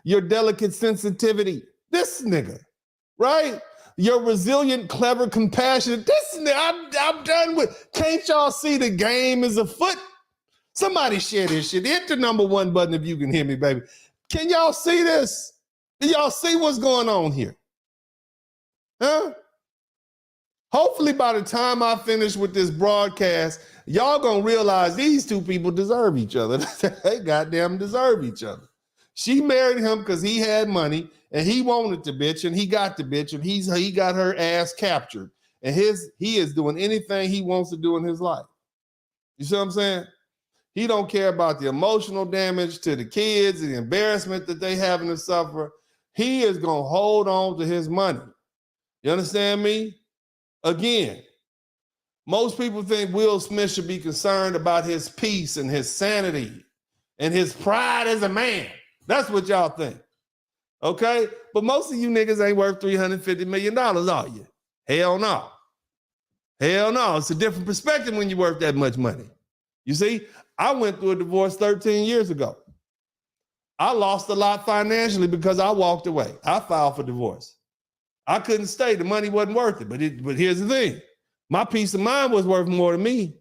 Your delicate sensitivity. This nigga, right? Your resilient, clever, compassionate. This nigga, I'm done with. Can't y'all see the game is afoot? Somebody share this shit. Hit the #1 button if you can hear me, baby. Can y'all see this? Do y'all see what's going on here? Huh? Hopefully by the time I finish with this broadcast, y'all gonna realize these two people deserve each other. They goddamn deserve each other. She married him because he had money and he wanted the bitch and he got the bitch and he got her ass captured. And he is doing anything he wants to do in his life. You see what I'm saying? He don't care about the emotional damage to the kids, the embarrassment that they having to suffer. He is gonna hold on to his money. You understand me? Again, most people think Will Smith should be concerned about his peace and his sanity and his pride as a man. That's what y'all think. Okay? But most of you niggas ain't worth $350 million, are you? Hell no. Hell no. It's a different perspective when you're worth that much money. You see, I went through a divorce 13 years ago. I lost a lot financially because I walked away. I filed for divorce. I couldn't stay. The money wasn't worth it. But here's the thing. My peace of mind was worth more to me.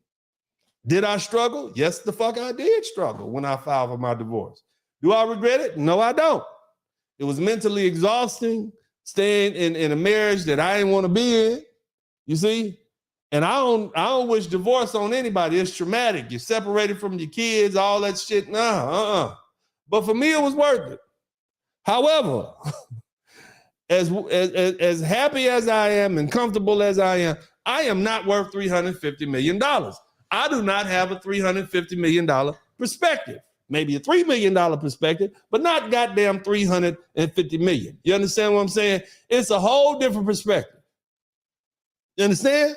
Did I struggle? Yes, the fuck I did struggle when I filed for my divorce. Do I regret it? No, I don't. It was mentally exhausting staying in a marriage that I didn't want to be in. You see? And I don't wish divorce on anybody. It's traumatic. You're separated from your kids, all that shit. Nah, But for me, it was worth it. However, as happy as I am and comfortable as I am not worth $350 million. I do not have a $350 million perspective. Maybe a $3 million perspective, but not goddamn $350 million. You understand what I'm saying? It's a whole different perspective. You understand?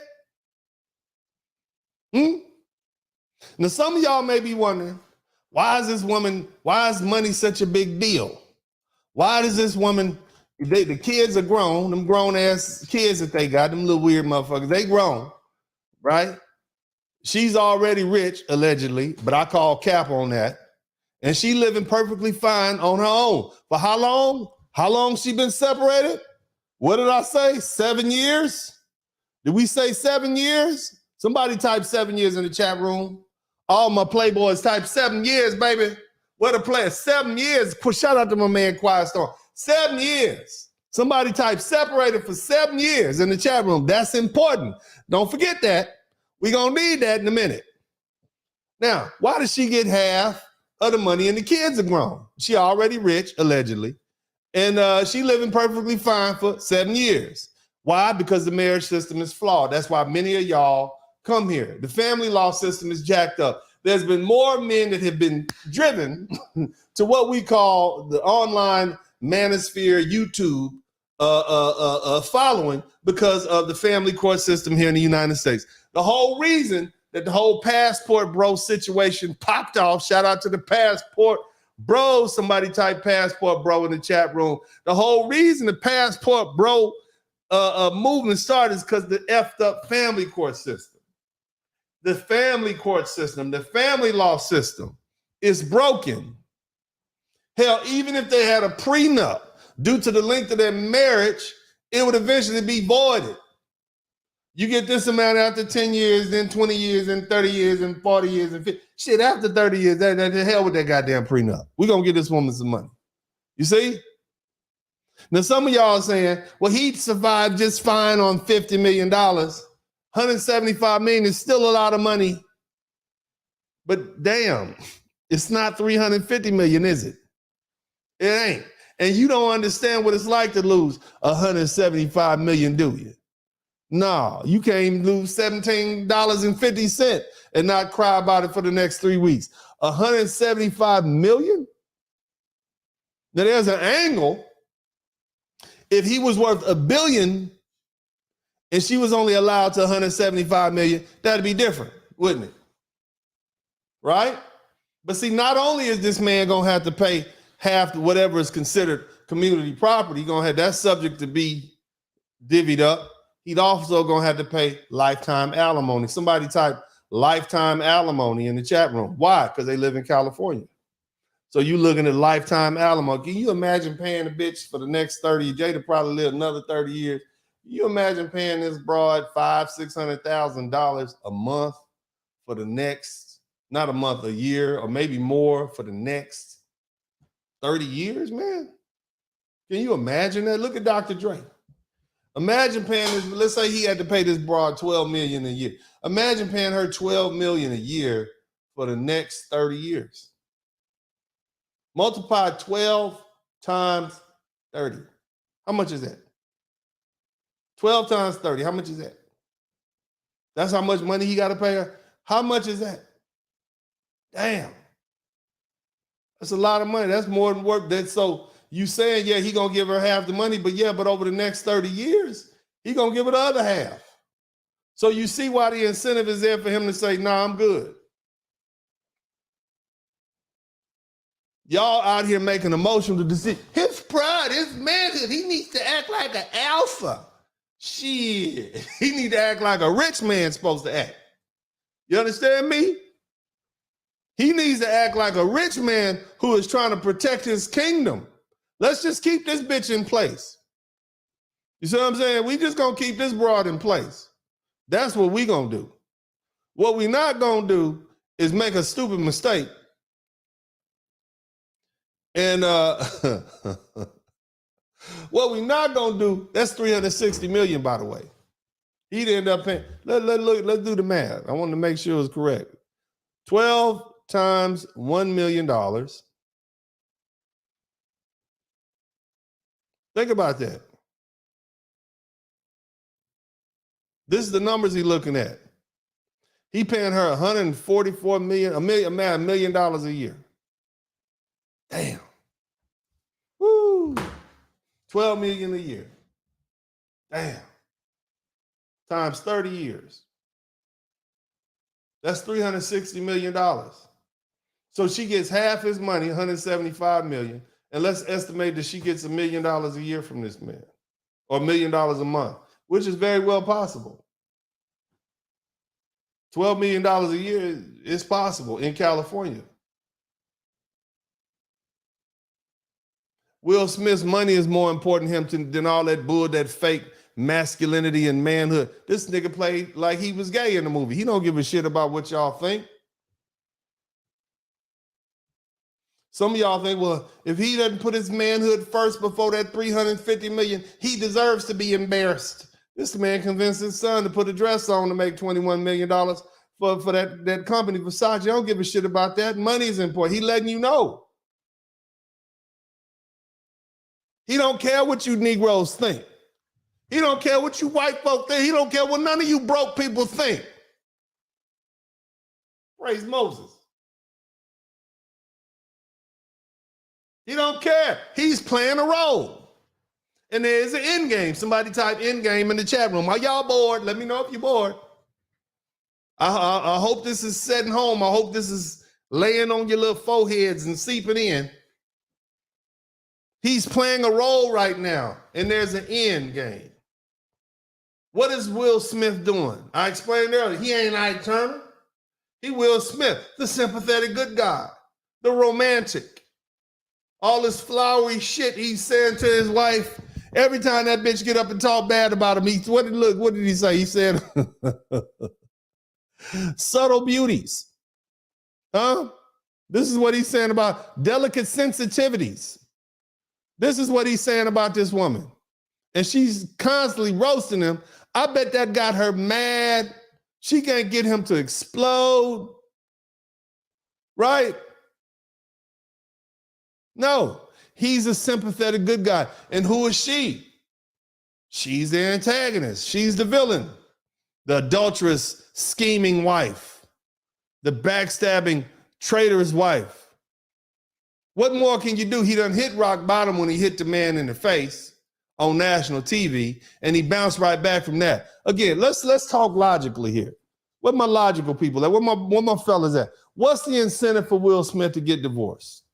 Now, some of y'all may be wondering, why is money such a big deal? Why does this woman, the kids are grown, them grown ass kids that they got, them little weird motherfuckers, they grown, right? She's already rich, allegedly, but I call cap on that. And she living perfectly fine on her own. For how long? How long she been separated? What did I say? 7 years? Did we say 7 years? Somebody type 7 years in the chat room. All my playboys type 7 years, baby. What a player. 7 years. Shout out to my man Quiet Storm. 7 years. Somebody type separated for 7 years in the chat room. That's important. Don't forget that. We're going to need that in a minute. Now, why does she get half of the money and the kids are grown? She already rich, allegedly. And she living perfectly fine for 7 years. Why? Because the marriage system is flawed. That's why many of y'all come here. The family law system is jacked up. There's been more men that have been driven to what we call the online manosphere YouTube following because of the family court system here in the United States. The whole reason that the whole passport bro situation popped off, shout out to the passport bro, somebody type passport bro in the chat room. The whole reason the passport bro movement started is because the effed up family court system. The family court system, the family law system is broken. Hell, even if they had a prenup due to the length of their marriage, it would eventually be voided. You get this amount after 10 years, then 20 years, and 30 years, and 40 years, and 50. Shit, after 30 years, the hell with that goddamn prenup. We're going to get this woman some money. You see? Now, some of y'all are saying, well, he survived just fine on $50 million. $175 million is still a lot of money. But damn, it's not $350 million, is it? It ain't. And you don't understand what it's like to lose $175 million, do you? No, you can't even lose $17.50 and not cry about it for the next 3 weeks. $175 million? Now there's an angle. If he was worth $1 billion and she was only allowed to $175 million, that'd be different, wouldn't it? Right? But see, not only is this man gonna have to pay half whatever is considered community property, that's subject to be divvied up. He'd also gonna have to pay lifetime alimony. Somebody type lifetime alimony in the chat room. Why? Because they live in California. So you looking at lifetime alimony. Can you imagine paying a bitch for the next 30? Jada probably live another 30 years. Can you imagine paying this broad $500,000-$600,000 a month for the next, not a month, a year, or maybe more for the next 30 years, man? Can you imagine that? Look at Dr. Dre. Imagine paying this, let's say he had to pay this broad $12 million a year. Imagine paying her $12 million a year for the next 30 years. Multiply 12 times 30. How much is that? 12 times 30, how much is that? That's how much money he got to pay her? How much is that? Damn. That's a lot of money. That's more than work. So you saying, yeah, he gonna give her half the money, but over the next 30 years, he gonna give her the other half. So you see why the incentive is there for him to say, nah, I'm good. Y'all out here making emotional decisions. His pride, his manhood, he needs to act like an alpha. Shit, he need to act like a rich man's supposed to act. You understand me? He needs to act like a rich man who is trying to protect his kingdom. Let's just keep this bitch in place. You see what I'm saying? We just gonna keep this broad in place. That's what we gonna do. What we not gonna do is make a stupid mistake. And what we not gonna do, that's $360 million, by the way. He'd end up paying. Let's do the math. I want to make sure it's correct. 12 times $1 million. Think about that. This is the numbers he's looking at. He paying her $144 million, $1 million a year. Damn. Woo. 12 million a year. Damn. Times 30 years. That's $360 million. So she gets half his money, $175 million, and let's estimate that she gets $1 million a year from this man, or $1 million a month, which is very well possible. $12 million a year is possible in California. Will Smith's money is more important to him than all that bull, that fake masculinity and manhood. This nigga played like he was gay in the movie. He don't give a shit about what y'all think. Some of y'all think, well, if he doesn't put his manhood first before that $350 million, he deserves to be embarrassed. This man convinced his son to put a dress on to make $21 million for that company, Versace. I don't give a shit about that. Money is important. He letting you know. He don't care what you Negroes think. He don't care what you white folk think. He don't care what none of you broke people think. Praise Moses. He don't care. He's playing a role. And there's an end game. Somebody type end game in the chat room. Are y'all bored? Let me know if you're bored. I hope this is setting home. I hope this is laying on your little foreheads and seeping in. He's playing a role right now, and there's an end game. What is Will Smith doing? I explained earlier, he ain't Ike Turner. He Will Smith, the sympathetic good guy, the romantic. All this flowery shit he's saying to his wife. Every time that bitch get up and talk bad about him, what did he say? He said, subtle beauties. Huh? This is what he's saying about delicate sensitivities. This is what he's saying about this woman. And she's constantly roasting him. I bet that got her mad. She can't get him to explode. Right? No, he's a sympathetic good guy. And who is she? She's the antagonist. She's the villain. The adulterous, scheming wife. The backstabbing, traitorous wife. What more can you do? He done hit rock bottom when he hit the man in the face on national TV, and he bounced right back from that. Again, let's talk logically here. Where my logical people at? Where my fellas at? What's the incentive for Will Smith to get divorced?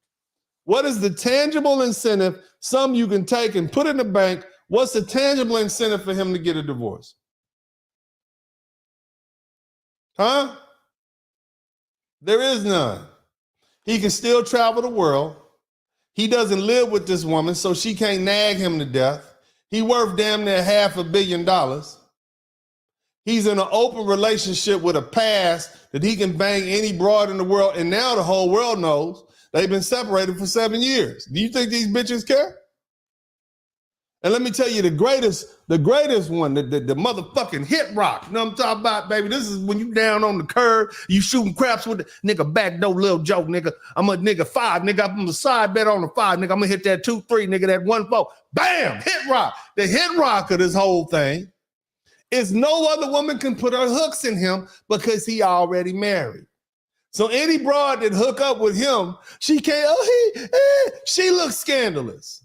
What is the tangible incentive? Some you can take and put in the bank. What's the tangible incentive for him to get a divorce? Huh? There is none. He can still travel the world. He doesn't live with this woman, so she can't nag him to death. He worth damn near $500 million. He's in an open relationship with a past that he can bang any broad in the world, and now the whole world knows they've been separated for 7 years. Do you think these bitches care? And let me tell you, the greatest one, the motherfucking hit rock. You know what I'm talking about, baby? This is when you down on the curb, you shooting craps with the nigga back door, little joke, nigga. I'm a nigga 5, nigga. I'm a side bet on the 5, nigga. I'm gonna hit that 2-3, nigga, that 1-4. Bam! Hit rock. The hit rock of this whole thing is no other woman can put her hooks in him because he already married. So any broad that hook up with him, she can't, she looks scandalous.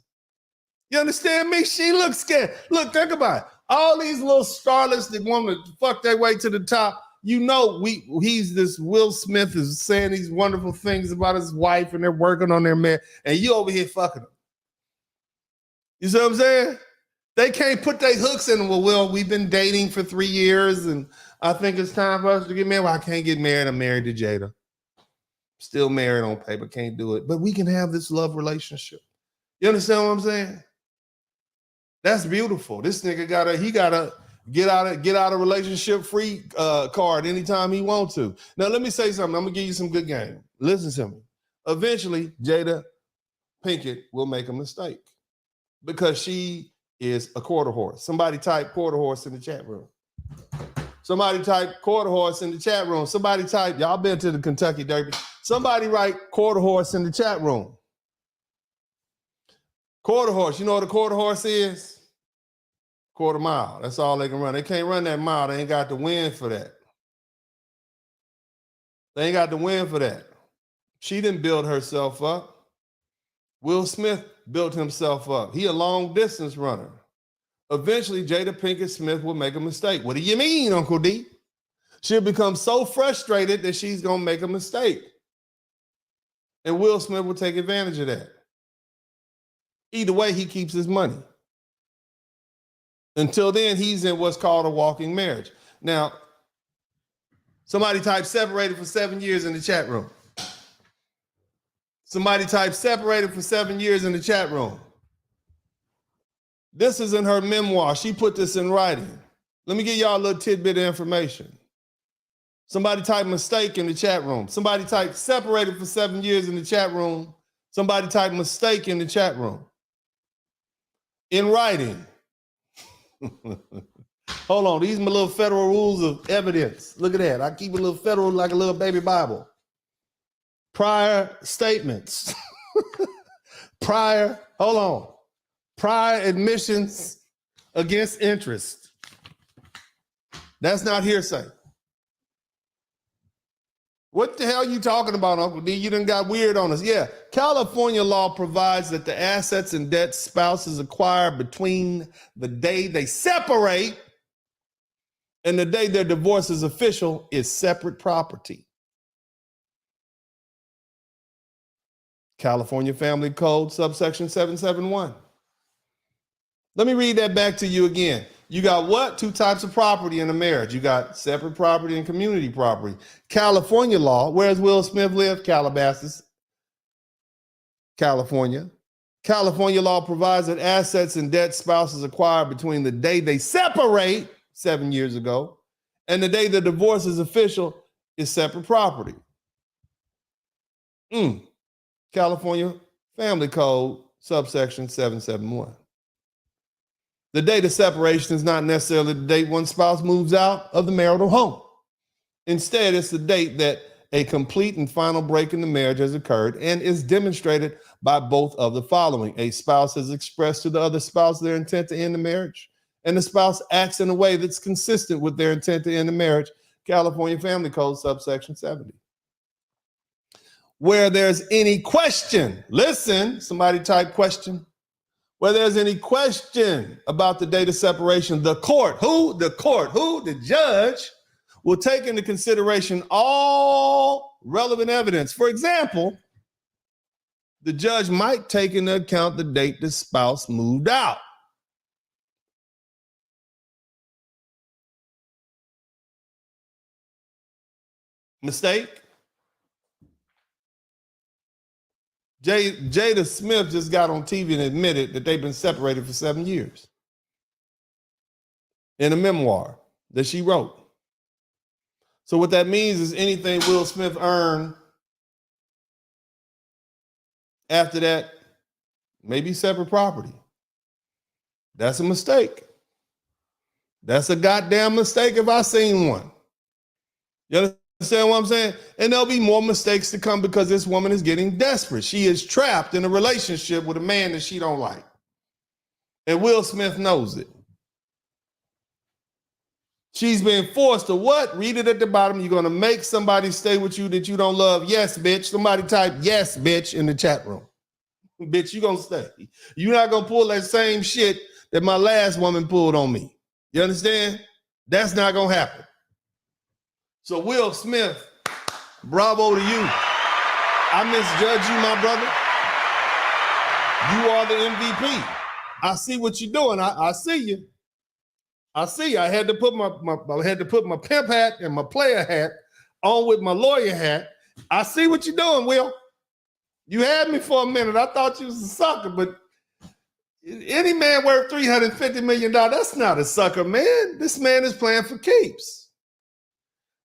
You understand me? She looks scared. Look, think about it. All these little starlets that want to fuck their way to the top, you know, he's this Will Smith is saying these wonderful things about his wife and they're working on their man, and you over here fucking them. You see what I'm saying? They can't put their hooks in. Well, we've been dating for 3 years and I think it's time for us to get married. Well, I can't get married. I'm married to Jada. Still married on paper, can't do it. But we can have this love relationship. You understand what I'm saying? That's beautiful. This nigga gotta get out of relationship free card anytime he wants to. Now let me say something. I'm gonna give you some good game. Listen to me. Eventually, Jada Pinkett will make a mistake because she is a quarter horse. Somebody type quarter horse in the chat room. Somebody type quarter horse in the chat room. Somebody type, y'all been to the Kentucky Derby. Somebody write quarter horse in the chat room. Quarter horse, you know what a quarter horse is? Quarter mile. That's all they can run. They can't run that mile. They ain't got the wind for that. They ain't got the wind for that. She didn't build herself up. Will Smith built himself up. He a long distance runner. Eventually, Jada Pinkett Smith will make a mistake. What do you mean, Uncle D? She'll become so frustrated that she's going to make a mistake. And Will Smith will take advantage of that. Either way, he keeps his money. Until then, he's in what's called a walking marriage. Now, somebody type separated for 7 years in the chat room. Somebody type separated for 7 years in the chat room. This is in her memoir. She put this in writing. Let me give y'all a little tidbit of information. Somebody type mistake in the chat room. Somebody type separated for 7 years in the chat room. Somebody type mistake in the chat room. In writing. Hold on, these are my little federal rules of evidence. Look at that. I keep a little federal like a little baby Bible. Prior statements. Prior admissions against interest. That's not hearsay. What the hell are you talking about, Uncle D? You done got weird on us. Yeah, California law provides that the assets and debts spouses acquire between the day they separate and the day their divorce is official is separate property. California Family Code, subsection 771. Let me read that back to you again. You got what? Two types of property in a marriage. You got separate property and community property. California law, where's Will Smith live? Calabasas, California. California law provides that assets and debts spouses acquire between the day they separate 7 years ago and the day the divorce is official is separate property. California Family Code, subsection 771. The date of separation is not necessarily the date one spouse moves out of the marital home. Instead, it's the date that a complete and final break in the marriage has occurred and is demonstrated by both of the following. A spouse has expressed to the other spouse their intent to end the marriage, and the spouse acts in a way that's consistent with their intent to end the marriage. California Family Code, subsection 70. Where there's any question, listen, somebody type question. Where there's any question about the date of separation, the judge will take into consideration all relevant evidence. For example, the judge might take into account the date the spouse moved out. Mistake? Jada Smith just got on TV and admitted that they've been separated for 7 years in a memoir that she wrote. So what that means is anything Will Smith earned after that may be separate property. That's a mistake. That's a goddamn mistake if I seen one. You understand what I'm saying? And there'll be more mistakes to come because this woman is getting desperate. She is trapped in a relationship with a man that she don't like. And Will Smith knows it. She's being forced to what? Read it at the bottom. You're going to make somebody stay with you that you don't love. Yes, bitch. Somebody type yes, bitch in the chat room. Bitch, you going to stay. You're not going to pull that same shit that my last woman pulled on me. You understand? That's not going to happen. So Will Smith, bravo to you. I misjudge you, my brother. You are the MVP. I see what you're doing. I see you. I see you. I had to put my pimp hat and my player hat on with my lawyer hat. I see what you're doing, Will. You had me for a minute. I thought you was a sucker, but any man worth $350 million, that's not a sucker, man. This man is playing for keeps.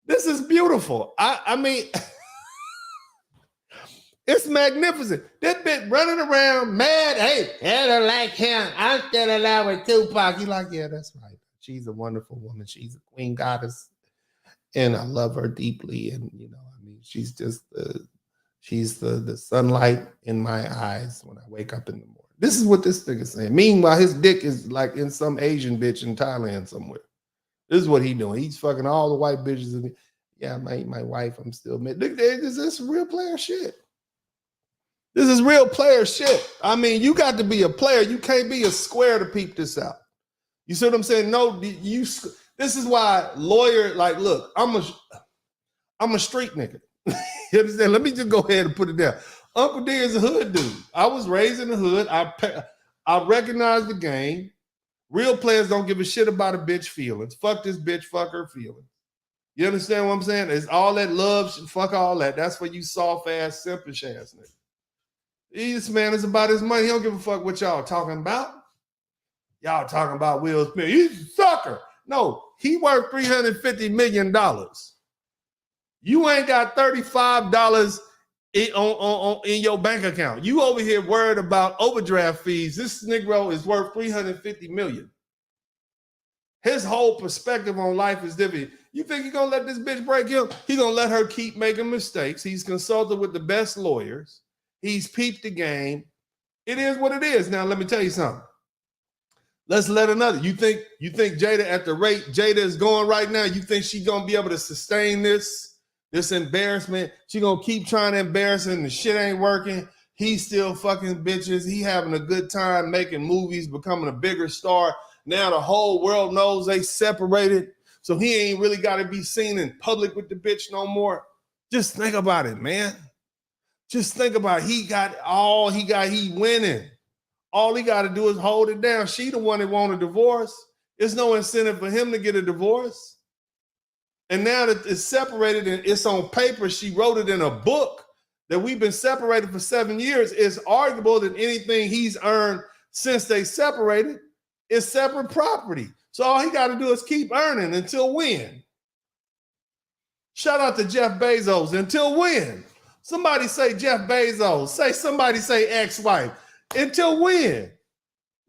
This is beautiful. I mean, it's magnificent. That bitch running around mad. Hey, I don't like him. I'm still in love with Tupac. You like, yeah, that's right. She's a wonderful woman. She's a queen goddess. And I love her deeply. And, you know, I mean, she's just she's the sunlight in my eyes when I wake up in the morning. This is what this thing is saying. Meanwhile, his dick is like in some Asian bitch in Thailand somewhere. This is what he's doing. He's fucking all the white bitches. Yeah, my wife, I'm still mad. Look, this is real player shit. This is real player shit. I mean, you got to be a player. You can't be a square to peep this out. You see what I'm saying? No, This is why lawyer, like, look, I'm a street nigga. You understand? Let me just go ahead and put it down. Uncle D is a hood dude. I was raised in the hood. I recognize the game. Real players don't give a shit about a bitch feelings. Fuck this bitch, fuck her feelings. You understand what I'm saying? It's all that love, fuck all that. That's for you soft ass, simpish ass nigga. This man is about his money. He don't give a fuck what y'all talking about. Y'all talking about Will Smith. He's a sucker. No, he worth $350 million. You ain't got $35 in your bank account. You over here worried about overdraft fees. This Negro is worth $350 million. His whole perspective on life is different. You think he's gonna let this bitch break him? He's gonna let her keep making mistakes. He's consulted with the best lawyers. He's peeped the game. It is what it is. Now, let me tell you something. Let's let another. You think Jada, at the rate Jada is going right now, you think she's gonna be able to sustain this embarrassment? She gonna keep trying to embarrass him and the shit ain't working. He's still fucking bitches. He having a good time making movies, becoming a bigger star. Now the whole world knows they separated. So he ain't really got to be seen in public with the bitch no more. Just think about it, man. Just think about it. He got all he got. He winning. All he got to do is hold it down. She the one that want a divorce. There's no incentive for him to get a divorce. And now that it's separated and it's on paper, she wrote it in a book that we've been separated for 7 years. It's arguable that anything he's earned since they separated is separate property. So all he got to do is keep earning until when? Shout out to Jeff Bezos. Until when? Somebody say Jeff Bezos. Somebody say ex-wife. Until when?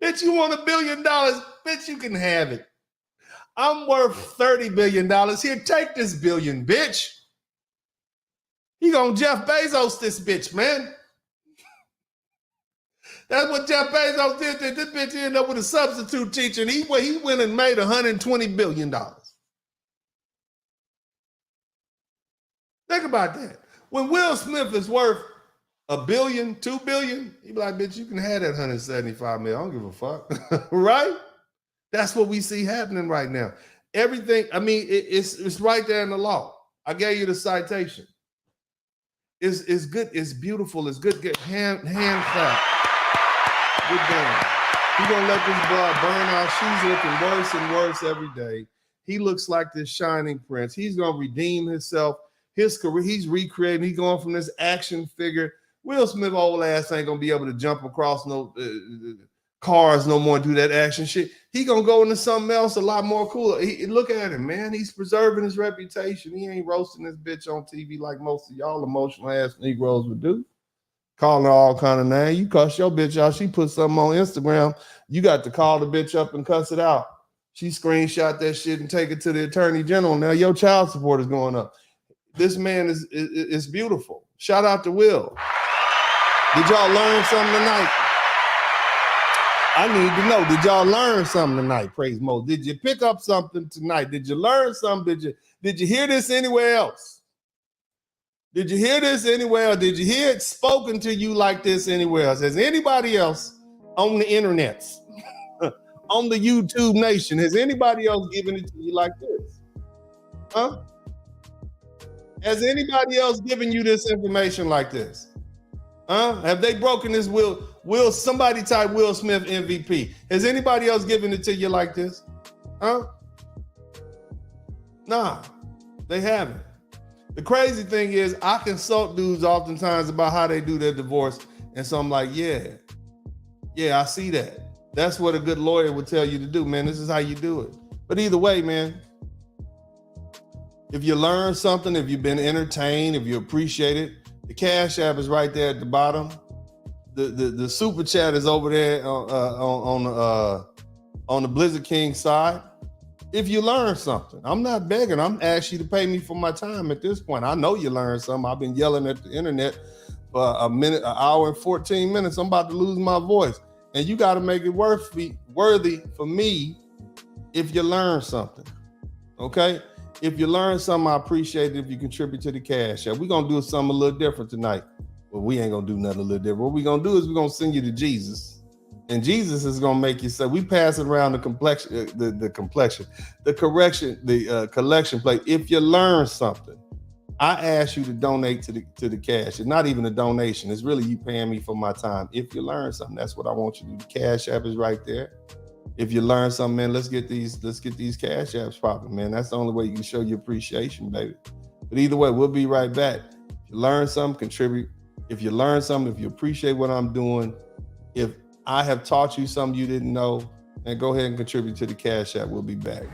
Bitch, you want $1 billion? Bitch, you can have it. I'm worth $30 billion. Here, take this billion, bitch. He gonna Jeff Bezos this bitch, man. That's what Jeff Bezos did. This bitch ended up with a substitute teacher, and he went and made $120 billion. Think about that. When Will Smith is worth $1 billion, $2 billion, he be like, bitch, you can have that $175 million. I don't give a fuck. Right? That's what we see happening right now. Everything, I mean, it's right there in the law. I gave you the citation. It's good, it's beautiful, it's good. Get hand clap. Good game. He's gonna let this broad burn out. She's looking worse and worse every day. He looks like this shining prince. He's gonna redeem himself. His career, he's recreating. He's going from this action figure. Will Smith old ass ain't gonna be able to jump across no cars no more and do that action shit. He gonna go into something else a lot more cool. Look at him, man. He's preserving his reputation. He ain't roasting this bitch on TV like most of y'all emotional ass Negroes would do. Calling her all kind of names. You cuss your bitch out. She put something on Instagram. You got to call the bitch up and cuss it out. She screenshot that shit and take it to the attorney general. Now your child support is going up. This man is beautiful. Shout out to Will. Did y'all learn something tonight? I need to know. Did y'all learn something tonight? Praise Mo. Did you pick up something tonight? Did you learn something? Did you hear this anywhere else? Did you hear this anywhere else? Did you hear it spoken to you like this anywhere else? Has anybody else on the internet, on the YouTube nation, has anybody else given it to you like this? Huh? Has anybody else given you this information like this? Huh? Have they broken this Will somebody type Will Smith MVP? Has anybody else given it to you like this? Huh? Nah, they haven't. The crazy thing is I consult dudes oftentimes about how they do their divorce. And so I'm like, yeah, I see that. That's what a good lawyer would tell you to do, man. This is how you do it. But either way, man, if you learn something, if you've been entertained, if you appreciate it, the Cash App is right there at the bottom. The super chat is over there on the Blizzard King side. If you learn something, I'm not begging. I'm asking you to pay me for my time at this point. I know you learned something. I've been yelling at the internet for an hour and 14 minutes. I'm about to lose my voice. And you got to make it worthy for me if you learn something. Okay? If you learn something, I appreciate it if you contribute to the Cash App. We're going to do something a little different tonight. Well, we ain't going to do nothing a little different. What we're going to do is we're going to send you to Jesus. And Jesus is gonna make you say, we passing around the complexion, the collection plate. If you learn something, I ask you to donate to the cash. It's not even a donation. It's really you paying me for my time. If you learn something, that's what I want you to do. The Cash App is right there. If you learn something, man, let's get these Cash Apps popping, man. That's the only way you can show your appreciation, baby. But either way, we'll be right back. If you learn something, contribute. If you learn something, if you appreciate what I'm doing, if I have taught you something you didn't know, and go ahead and contribute to the Cash App. We'll be back.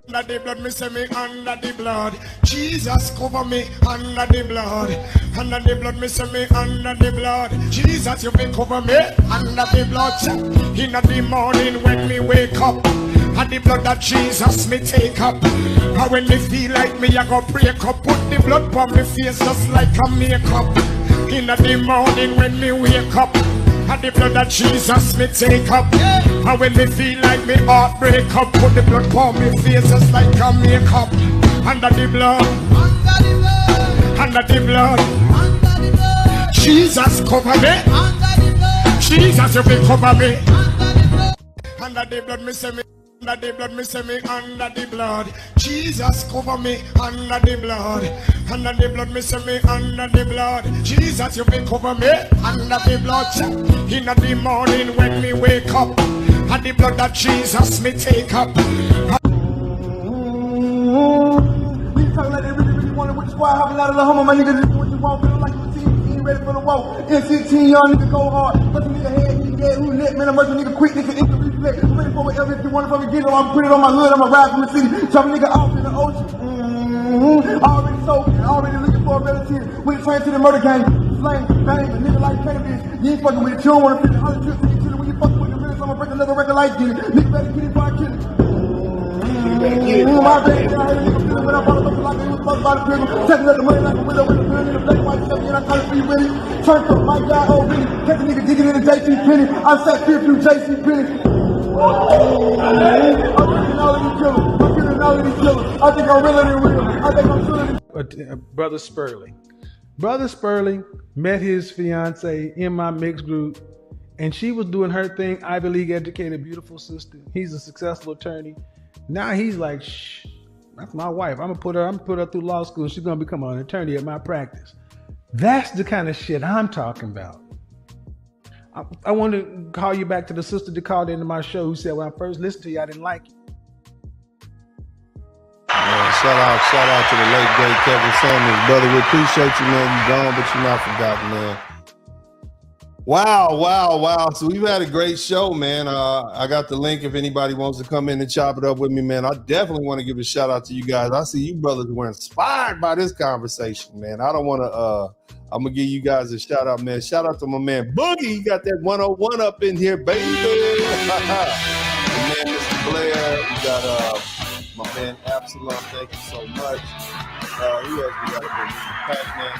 Under the blood, me say me under the blood. Jesus cover me under the blood. Under the blood, me say me under the blood. Jesus, you been cover me under the blood. In the morning when me wake up, and the blood that Jesus me take up. And when me feel like me, I go break up. Put the blood on me face just like a makeup. In the morning when me wake up, and the blood that Jesus me take up. And when me feel like me heart break up, put the blood on me face just like a makeup. Under the blood, under the blood, Jesus cover me. Jesus, you will cover me. Under the blood, me say me. Under the blood, me say me under the blood. Jesus cover me under the blood. Under the blood, me say me under the blood. Jesus, you will cover me under the blood. In the morning when me wake up, and the blood that Jesus me take up. We talking like they really wanted with the squad, hopping out of the homo, my niggas what you want, feeling like you see, ain't ready for the walk. NCT, young nigga go hard, bust a nigga head, he dead, who lit, man, I'm a nigga quick, nigga, it's a reflex. I'm ready for whatever, if you want it from me, get it, I'm put it on my hood, I'ma ride from the city, chop a nigga off in the ocean. Already sold, already looking for a relative, with a train to the murder gang, slang, bang, a nigga like cannabis, you ain't fucking with it, you don't wanna fit 100 trips to get to it, when you fucking with the realest, I'ma break another record like it, nigga better get it before I kill it. My baby, I heard nigga feeling When I bought a like it was fucked by the prison. Taking up the money like a window with a gun in the black and white stuff, and I call it free with it. Turned up my guy, old Vinny. Catch a nigga digging in the JC Penny. I sat fear through JC Penny. I'm killing all of these killers. I'm killing all of these killers. I think I'm realer than real. I think I'm killing. Brother Spurling. Brother Spurling met his fiance in my mixed group, and she was doing her thing, Ivy League educated, beautiful sister. He's a successful attorney. Now he's like, shh, that's my wife. I'm gonna put her through law school. She's gonna become an attorney at my practice. That's the kind of shit I'm talking about. I want to call you back to the sister that called into my show who said when I first listened to you, I didn't like you. Shout out to the late great Kevin Samuels, brother. We appreciate you, man. You gone, but you're not forgotten, man. Wow. So we've had a great show, man. I got the link if anybody wants to come in and chop it up with me, man. I definitely want to give a shout out to you guys. I see you brothers were inspired by this conversation, man. I don't want to, I'm going to give you guys a shout out, man. Shout out to my man Boogie. He got that 101 up in here, baby. And man, Mr. Blair. We got my man Absalom. Thank you so much. Who else we got? Mr. Pac-Man.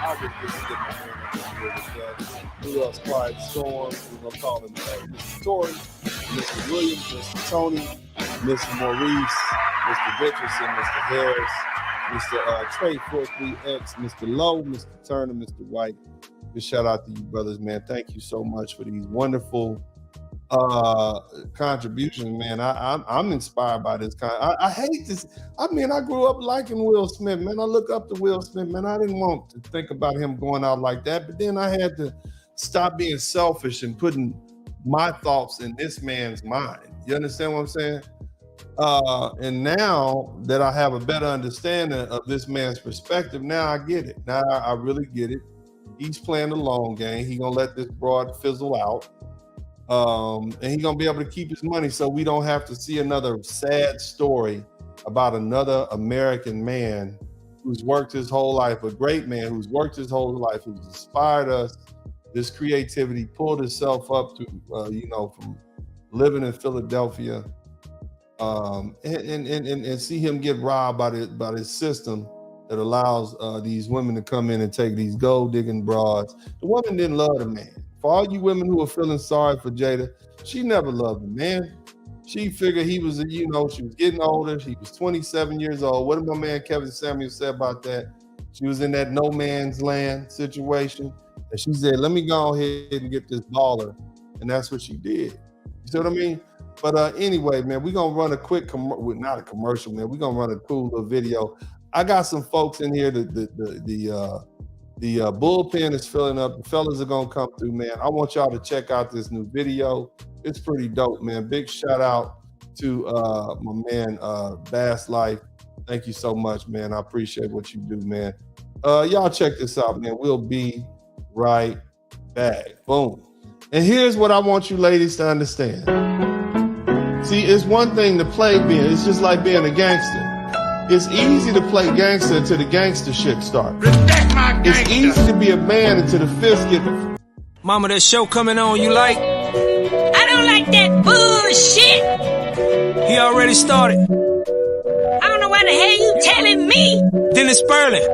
I'll just get my man up here with that. Who else? Quiet Storm. We're going to call him Mr. Torrey, Mr. Williams, Mr. Tony, Mr. Maurice, Mr. Richardson, Mr. Harris, Mr. Trey 43X, Mr. Lowe, Mr. Turner, Mr. White. Just shout out to you brothers, man. Thank you so much for these wonderful contributions, man. I'm inspired by this kind. I hate this. I mean, I grew up liking Will Smith, man. I look up to Will Smith, man. I didn't want to think about him going out like that, but then I had to stop being selfish and putting my thoughts in this man's mind. You understand what I'm saying? And now that I have a better understanding of this man's perspective, now I get it. Now I really get it. He's playing the long game. He's gonna let this broad fizzle out. And he's gonna be able to keep his money so we don't have to see another sad story about another American man who's worked his whole life, a great man who's worked his whole life, who's inspired us. This creativity pulled itself up to, from living in Philadelphia, and see him get robbed by this system that allows these women to come in and take these gold digging broads. The woman didn't love the man. For all you women who are feeling sorry for Jada, she never loved the man. She figured he was, she was getting older. He was 27 years old. What did my man Kevin Samuels say about that? She was in that no man's land situation. And she said, let me go ahead and get this baller. And that's what she did. You see what I mean? But anyway, man, we're going to run a quick, not a commercial, man. We're going to run a cool little video. I got some folks in here. The bullpen is filling up. The fellas are going to come through, man. I want y'all to check out this new video. It's pretty dope, man. Big shout out to my man, Bass Life. Thank you so much, man. I appreciate what you do, man. Y'all check this out, man. We'll be right back. Boom. And here's what I want you ladies to understand. See, it's one thing to play being, it's just like being a gangster. It's easy to play gangster until the gangster shit starts. It's easy to be a man until the fist get. Mama, that show coming on, you like? I don't like that bullshit. He already started. I don't know why the hell you telling me. Dennis Sperling.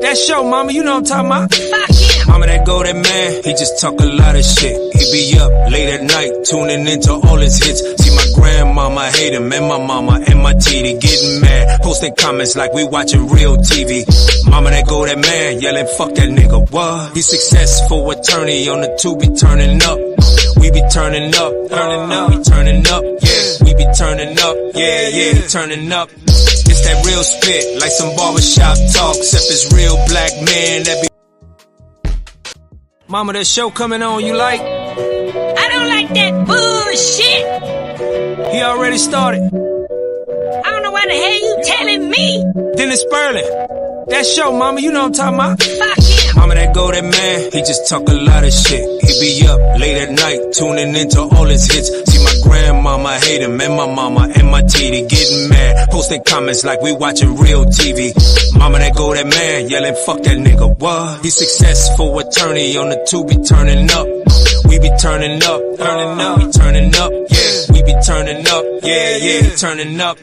That show, mama, you know what I'm talking about. Fuck him. Mama, that man, he just talk a lot of shit. He be up late at night, tuning into all his hits. See my grandmama hate him, and my mama and my TD getting mad, posting comments like we watching real TV. Mama, that man, yelling, fuck that nigga, what? He successful attorney on the two be turning up. We be turning up, we turning up, yeah. We be turning up, yeah, turning up. It's that real spit, like some barbershop talk, except it's real black man that be. Mama, that show coming on, you like? I don't like that bullshit. He already started. I don't know why the hell you telling me. Dennis Sperling. That show, mama, you know what I'm talking about. Fuck him. Mama, that man, he just talk a lot of shit. He be up late at night, tuning into all his hits. See my grandmama hate him, and my mama and my TD getting mad, posting comments like we watching real TV. Mama, that man, yelling, fuck that nigga, what? He successful attorney on the two be turning up. We be turning up, we turning up, yeah. We be turning up, yeah, turning up.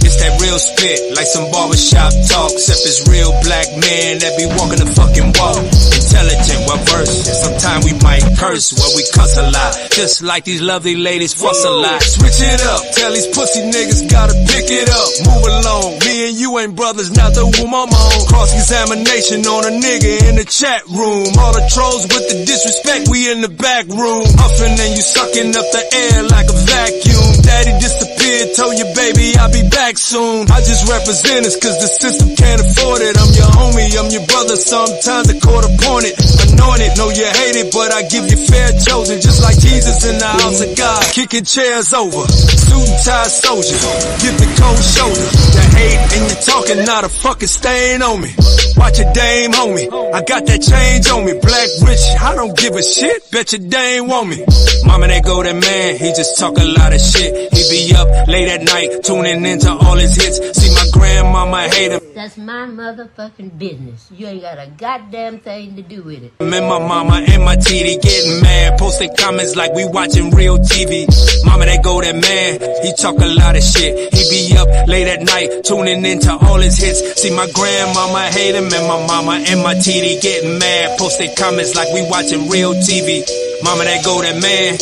It's that real spit, like some barbershop talk. Except it's real black men that be walking the fucking walk. Intelligent, well versed. Sometimes we might curse, well we cuss a lot. Just like these lovely ladies fuss a lot. Switch it up, tell these pussy niggas gotta pick it up. Move along, me and you ain't brothers, not the womb I'm on. Cross-examination on a nigga in the chat room. All the trolls with the disrespect, we in the back room. Huffing and you sucking up the air like a vacuum. Daddy disappeared, told you baby I'll be back soon. I just represent us cause the system can't afford it. I'm your homie, I'm your brother, sometimes a court appointed. Anointed, know you hate it, but I give you fair chosen. Just like Jesus in the house of God, kicking chairs over. Suit and tie soldier, give the cold shoulder. The hate and you talking, not a fucking stain on me. Watch your dame, homie, I got that change on me. Black rich, I don't give a shit, bet your dame want me. Mama, they go that man, he just talk a lot of shit. He be up late at night, tuning into all his hits. See my grandmama hate him. That's my motherfucking business. You ain't got a goddamn thing to do with it. Me, my mama, and my TD getting mad. Posting comments like we watching real TV. Mama, they go that man, he talk a lot of shit. He be up late at night, tuning into all his hits. See my grandmama hate him, and my mama and my TD getting mad. Posting comments like we watching real TV. Mama, they go that man.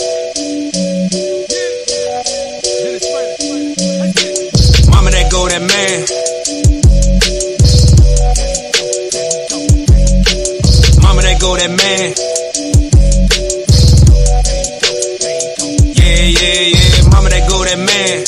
Mama, they go that man. Mama, they go that man. Yeah, yeah, yeah. Mama, they go that man.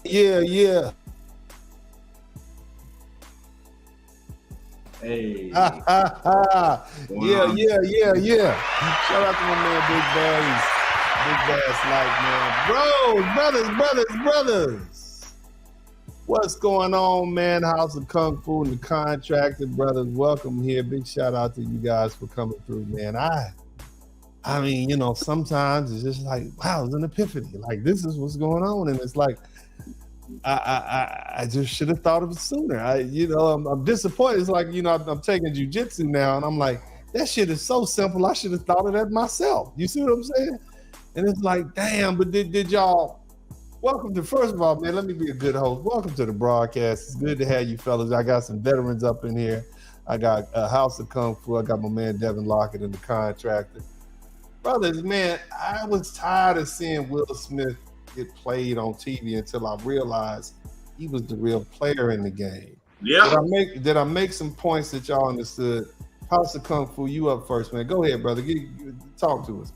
Yeah, yeah. Hey. Yeah, yeah. Shout out to my man Big Bass Life, man. Brothers. What's going on, man? House of Kung Fu and the Contracted Brothers. Welcome here. Big shout out to you guys for coming through, man. I mean, you know, sometimes it's just like, wow, it's an epiphany. Like, this is what's going on. And it's like, I just should have thought of it sooner. I'm disappointed. It's like, you know, I'm taking jujitsu now, and I'm like, that shit is so simple. I should have thought of that myself. You see what I'm saying? And it's like, damn. But did y'all? Welcome to, first of all, man. Let me be a good host. Welcome to the broadcast. It's good to have you fellas. I got some veterans up in here. I got a House of Kung Fu. I got my man Devin Lockett in the Contractor. Brothers, man, I was tired of seeing Will Smith get played on TV until I realized he was the real player in the game. Yeah. Did I make some points that y'all understood? House of Kung Fu, you up first, man. Go ahead, brother. Talk to us,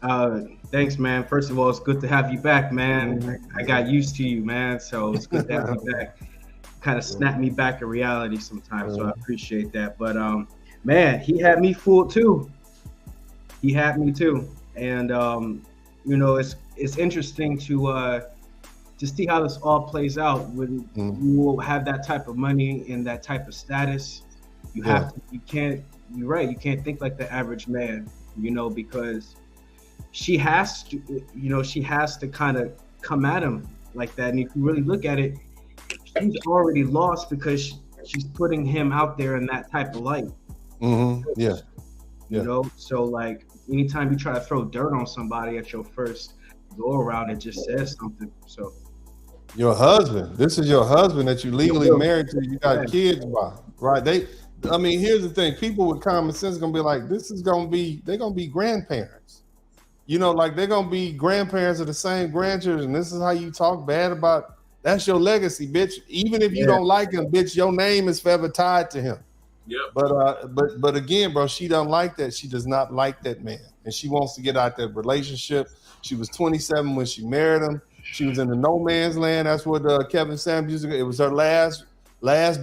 man. Thanks, man. First of all, it's good to have you back, man. I got used to you, man. So it's good to have you back. Kind of snapped me back in reality sometimes, so I appreciate that. But man, he had me fooled too. And you know, it's interesting to see how this all plays out when you will have that type of money and that type of status. You can't think like the average man, you know, because she has to kind of come at him like that. And if you really look at it, she's already lost because she's putting him out there in that type of light. Yeah. You know, so like anytime you try to throw dirt on somebody at your first go around, it just says something. So your husband, this is your husband that you legally married to, you got kids by, right? Here's the thing, people with common sense are gonna be like, they're gonna be grandparents. You know, like they're gonna be grandparents of the same grandchildren. This is how you talk bad about, that's your legacy, bitch. Even if you don't like him, bitch, your name is forever tied to him. Yep. But again, bro, she don't like that. She does not like that man, and she wants to get out that relationship. She was 27 when she married him. She was in the no man's land. That's what Kevin Samuels used to. It was her last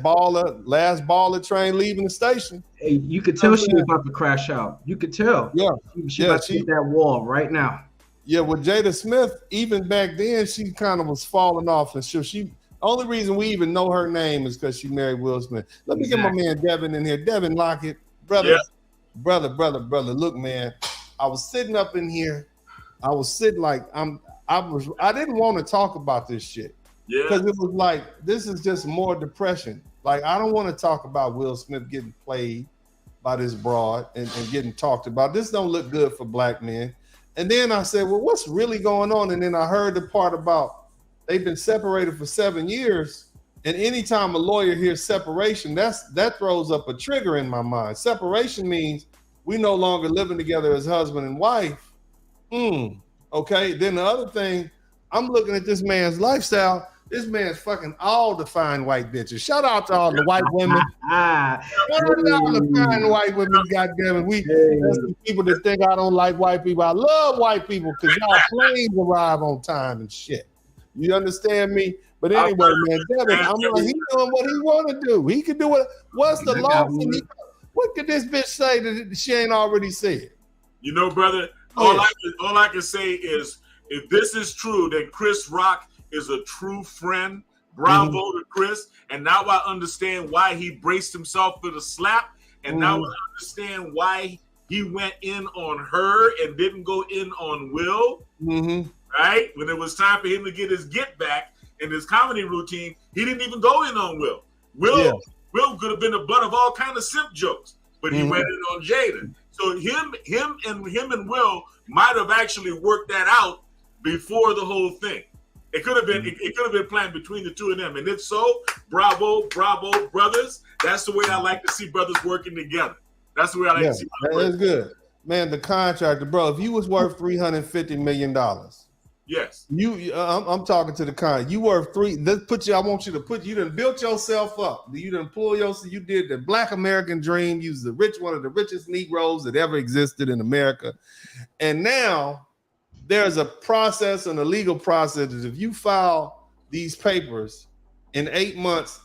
baller train leaving the station. Hey, you could tell she was about to crash out. You could tell. Yeah, she about to hit that wall right now. Yeah, with Jada Smith, even back then, she kind of was falling off, and she Only reason we even know her name is because she married Will Smith. Let me get my man Devin in here. Devin Lockett, brother, brother. Look, man, I was sitting up in here. I was sitting like I didn't want to talk about this shit. Yeah. Because it was like, this is just more depression. Like, I don't want to talk about Will Smith getting played by this broad and getting talked about. This don't look good for black men. And then I said, well, what's really going on? And then I heard the part about they've been separated for 7 years. And anytime a lawyer hears separation, that throws up a trigger in my mind. Separation means we no longer living together as husband and wife. Okay. Then the other thing, I'm looking at this man's lifestyle. This man's fucking all the fine white bitches. Shout out to all the white women. Shout out to all the fine white women. Goddamn it, there's some people that think I don't like white people. I love white people because y'all planes arrive on time and shit. You understand me? But anyway, man, Devin, I'm like, he doing what he want to do. He can do it. What's the law? What could this bitch say that she ain't already said? You know, brother, all I can say is, if this is true, then Chris Rock is a true friend. Bravo to Chris. And now I understand why he braced himself for the slap. And now I understand why he went in on her and didn't go in on Will. Right? When it was time for him to get his get back in his comedy routine, he didn't even go in on Will. Will could have been the butt of all kind of simp jokes, but he went in on Jada. So him and Will might have actually worked that out before the whole thing. It could have been planned between the two of them. And if so, bravo, brothers. That's the way I like to see brothers working together. That's the way I like to see brothers. That's good. Man, the contractor, bro, if you was worth $350 million. Yes. I'm talking to the con. You worth you done built yourself up. You done you did the Black American dream. You was one of the richest Negroes that ever existed in America. And now there's a process and a legal process. If you file these papers in 8 months,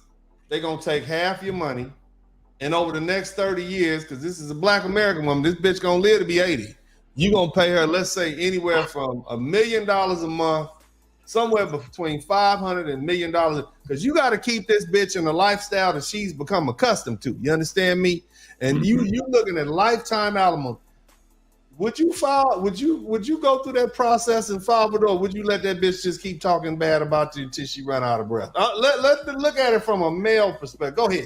they're going to take half your money. And over the next 30 years, because this is a Black American woman, this bitch going to live to be 80. You're going to pay her, let's say, anywhere from $1 million a month, somewhere between $500 and $1 million, because you got to keep this bitch in the lifestyle that she's become accustomed to. You understand me? And you looking at lifetime alimony. Would you go through that process and file it, or would you let that bitch just keep talking bad about you until she run out of breath? Let's look at it from a male perspective. Go ahead.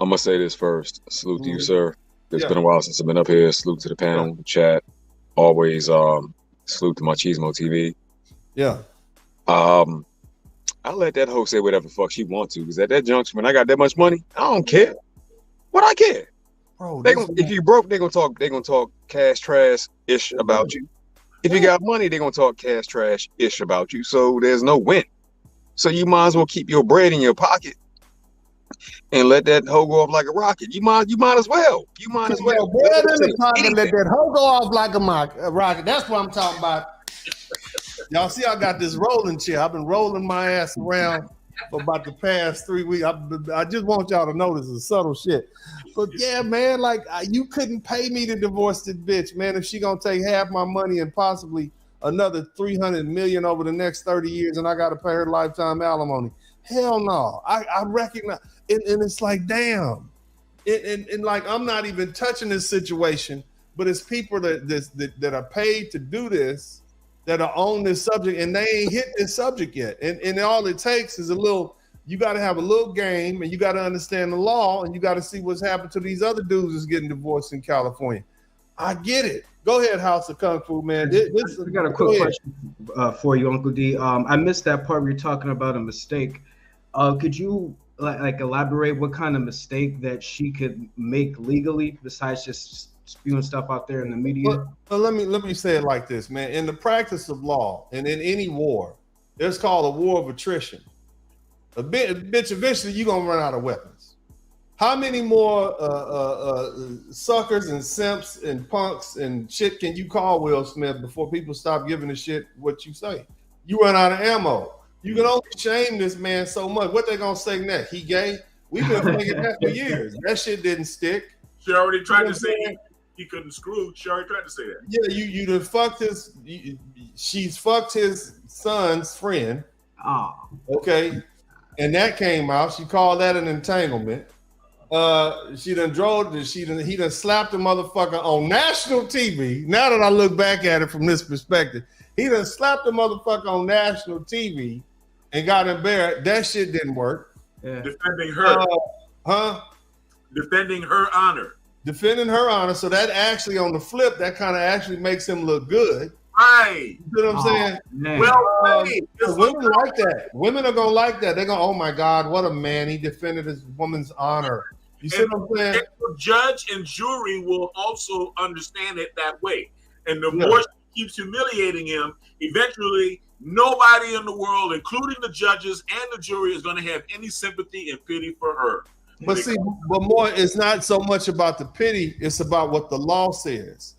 I'm gonna say this first. Salute to you, sir. It's been a while since I've been up here. Salute to the panel, the chat. Always salute to Machismo TV. Yeah. I let that hoe say whatever the fuck she want to, because at that junction, when I got that much money, I don't care. What I care? Bro, if you broke, they're gonna talk cash trash ish about you. If you got money, they're gonna talk cash trash ish about you. So there's no win. So you might as well keep your bread in your pocket and let that hoe go off like a rocket. You might as well. Bread in the pocket, let that hoe go off like a rocket. That's what I'm talking about. Y'all see, I got this rolling chair. I've been rolling my ass around for about the past 3 weeks. I just want y'all to know this is subtle shit. But yeah, man, like you couldn't pay me to divorce this bitch, man. If she gonna take half my money and possibly another $300 million over the next 30 years, and I gotta pay her lifetime alimony. Hell no. I recognize it, and it's like, damn. And like, I'm not even touching this situation, but it's people that are paid to do this, that are on this subject, and they ain't hit this subject yet. And all it takes is you got to have a little game, and you got to understand the law, and you got to see what's happened to these other dudes that's getting divorced in California. I get it. Go ahead, House of Kung Fu, man. I got a quick question for you, Uncle D. I missed that part where you're talking about a mistake. Could you like elaborate what kind of mistake that she could make legally besides just spewing stuff out there in the media? Well, let me say it like this, man. In the practice of law and in any war, there's called a war of attrition. Bitch, eventually you're gonna run out of weapons. How many more suckers and simps and punks and shit can you call Will Smith before people stop giving a shit what you say? You run out of ammo. You can only shame this man so much. What they gonna say next? He gay? We've been thinking that for years. That shit didn't stick. She already tried to say he couldn't screw. She already tried to say that. Yeah, you done fucked she's fucked his son's friend. Okay, and that came out. She called that an entanglement. He done slapped the motherfucker on national TV. Now that I look back at it from this perspective, he done slapped the motherfucker on national TV and got embarrassed. That shit didn't work. Yeah. Defending her. Defending her honor. Defending her honor. So that actually, on the flip, that kind of actually makes him look good. Right. You know what I'm saying? Man. Well, women like that. Women are gonna like that. They're gonna, oh my God, what a man. He defended his woman's honor. You see what I'm saying? And the judge and jury will also understand it that way. And the more she keeps humiliating him, eventually nobody in the world, including the judges and the jury, is going to have any sympathy and pity for her. But see, more, it's not so much about the pity, it's about what the law says.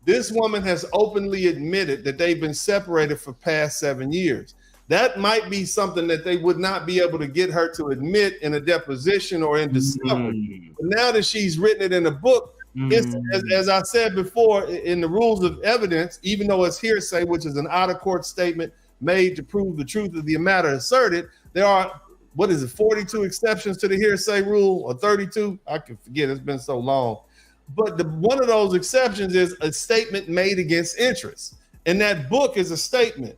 This woman has openly admitted that they've been separated for past 7 years. That might be something that they would not be able to get her to admit in a deposition or in discovery. But now that she's written it in a book, it's, as I said before, in the rules of evidence, even though it's hearsay, which is an out-of-court statement made to prove the truth of the matter asserted, there are, 42 exceptions to the hearsay rule, or 32? I can forget, it's been so long. But one of those exceptions is a statement made against interest. And that book is a statement.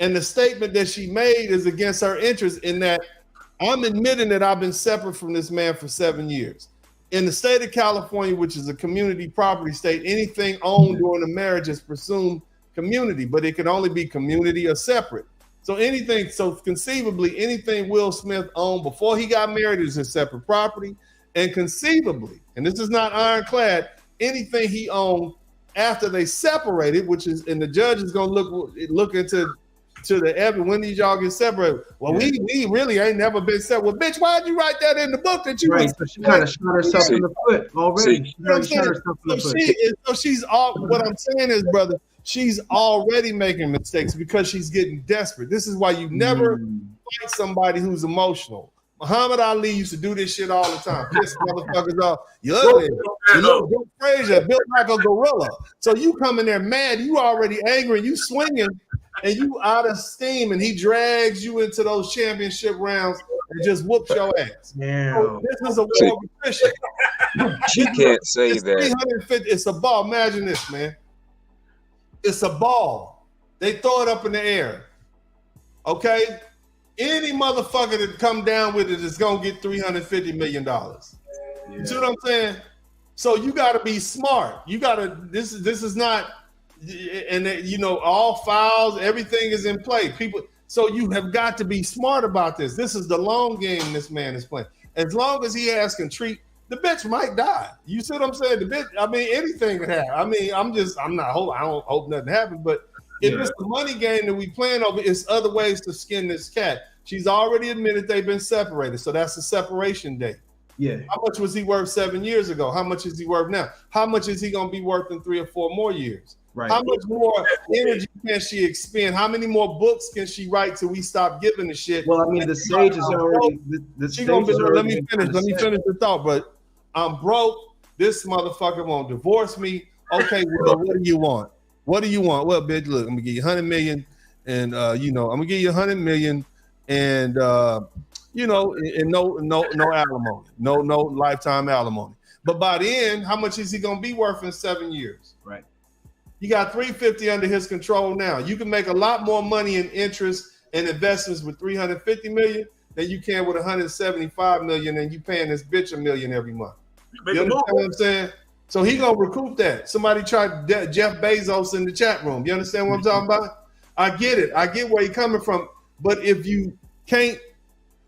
And the statement that she made is against her interest, in that I'm admitting that I've been separate from this man for 7 years. In the state of California, which is a community property state, anything owned during a marriage is presumed community, but it can only be community or separate. So conceivably, anything Will Smith owned before he got married is his separate property. And conceivably, and this is not ironclad, anything he owned after they separated, which is, and the judge is going to look into the evidence. When did y'all get separated? Well, we really ain't never been separated. Well, bitch, why'd you write that in the book that you right? So she kind of shot herself in the foot already. What I'm saying is, brother, she's already making mistakes because she's getting desperate. This is why you never fight somebody who's emotional. Muhammad Ali used to do this shit all the time. Piss motherfuckers off. You ugly. You look Bill Frazier, built like a gorilla. So you come in there mad, you already angry, you swinging, and you out of steam, and he drags you into those championship rounds and just whoops your ass. Yeah. So this is a war of attrition. She can't say it's that. 350. It's a ball. Imagine this, man. It's a ball. They throw it up in the air. Okay? Any motherfucker that come down with it is gonna get $350 million. You see what I'm saying? So you got to be smart. You got to. This is not. And all files, everything is in play. People. So you have got to be smart about this. This is the long game this man is playing. As long as he has control, the bitch might die. You see what I'm saying? The bitch. I mean, anything could happen. I mean, I don't hope nothing happens, but. If it's the money game that we playing over, it's other ways to skin this cat. She's already admitted they've been separated, so that's the separation date. Yeah. How much was he worth 7 years ago? How much is he worth now? How much is he going to be worth in 3 or 4 more years? Right. How much more energy can she expend? How many more books can she write till we stop giving a shit? Well, I mean, the sage is already. Let me finish the thought. But I'm broke. This motherfucker won't divorce me. Okay, well, what do you want? What do you want? Well, bitch, look, I'm gonna give you $100 million, and I'm gonna give you $100 million, and and no alimony, no lifetime alimony. But by the end, how much is he gonna be worth in 7 years? Right. You got 350 under his control now. You can make a lot more money in interest and investments with 350 million than you can with 175 million, and you paying this bitch $1 million every month. You understand what I'm saying? So he gonna recoup that. Somebody tried Jeff Bezos in the chat room. You understand what I'm talking about? I get it. I get where you're coming from. But if you can't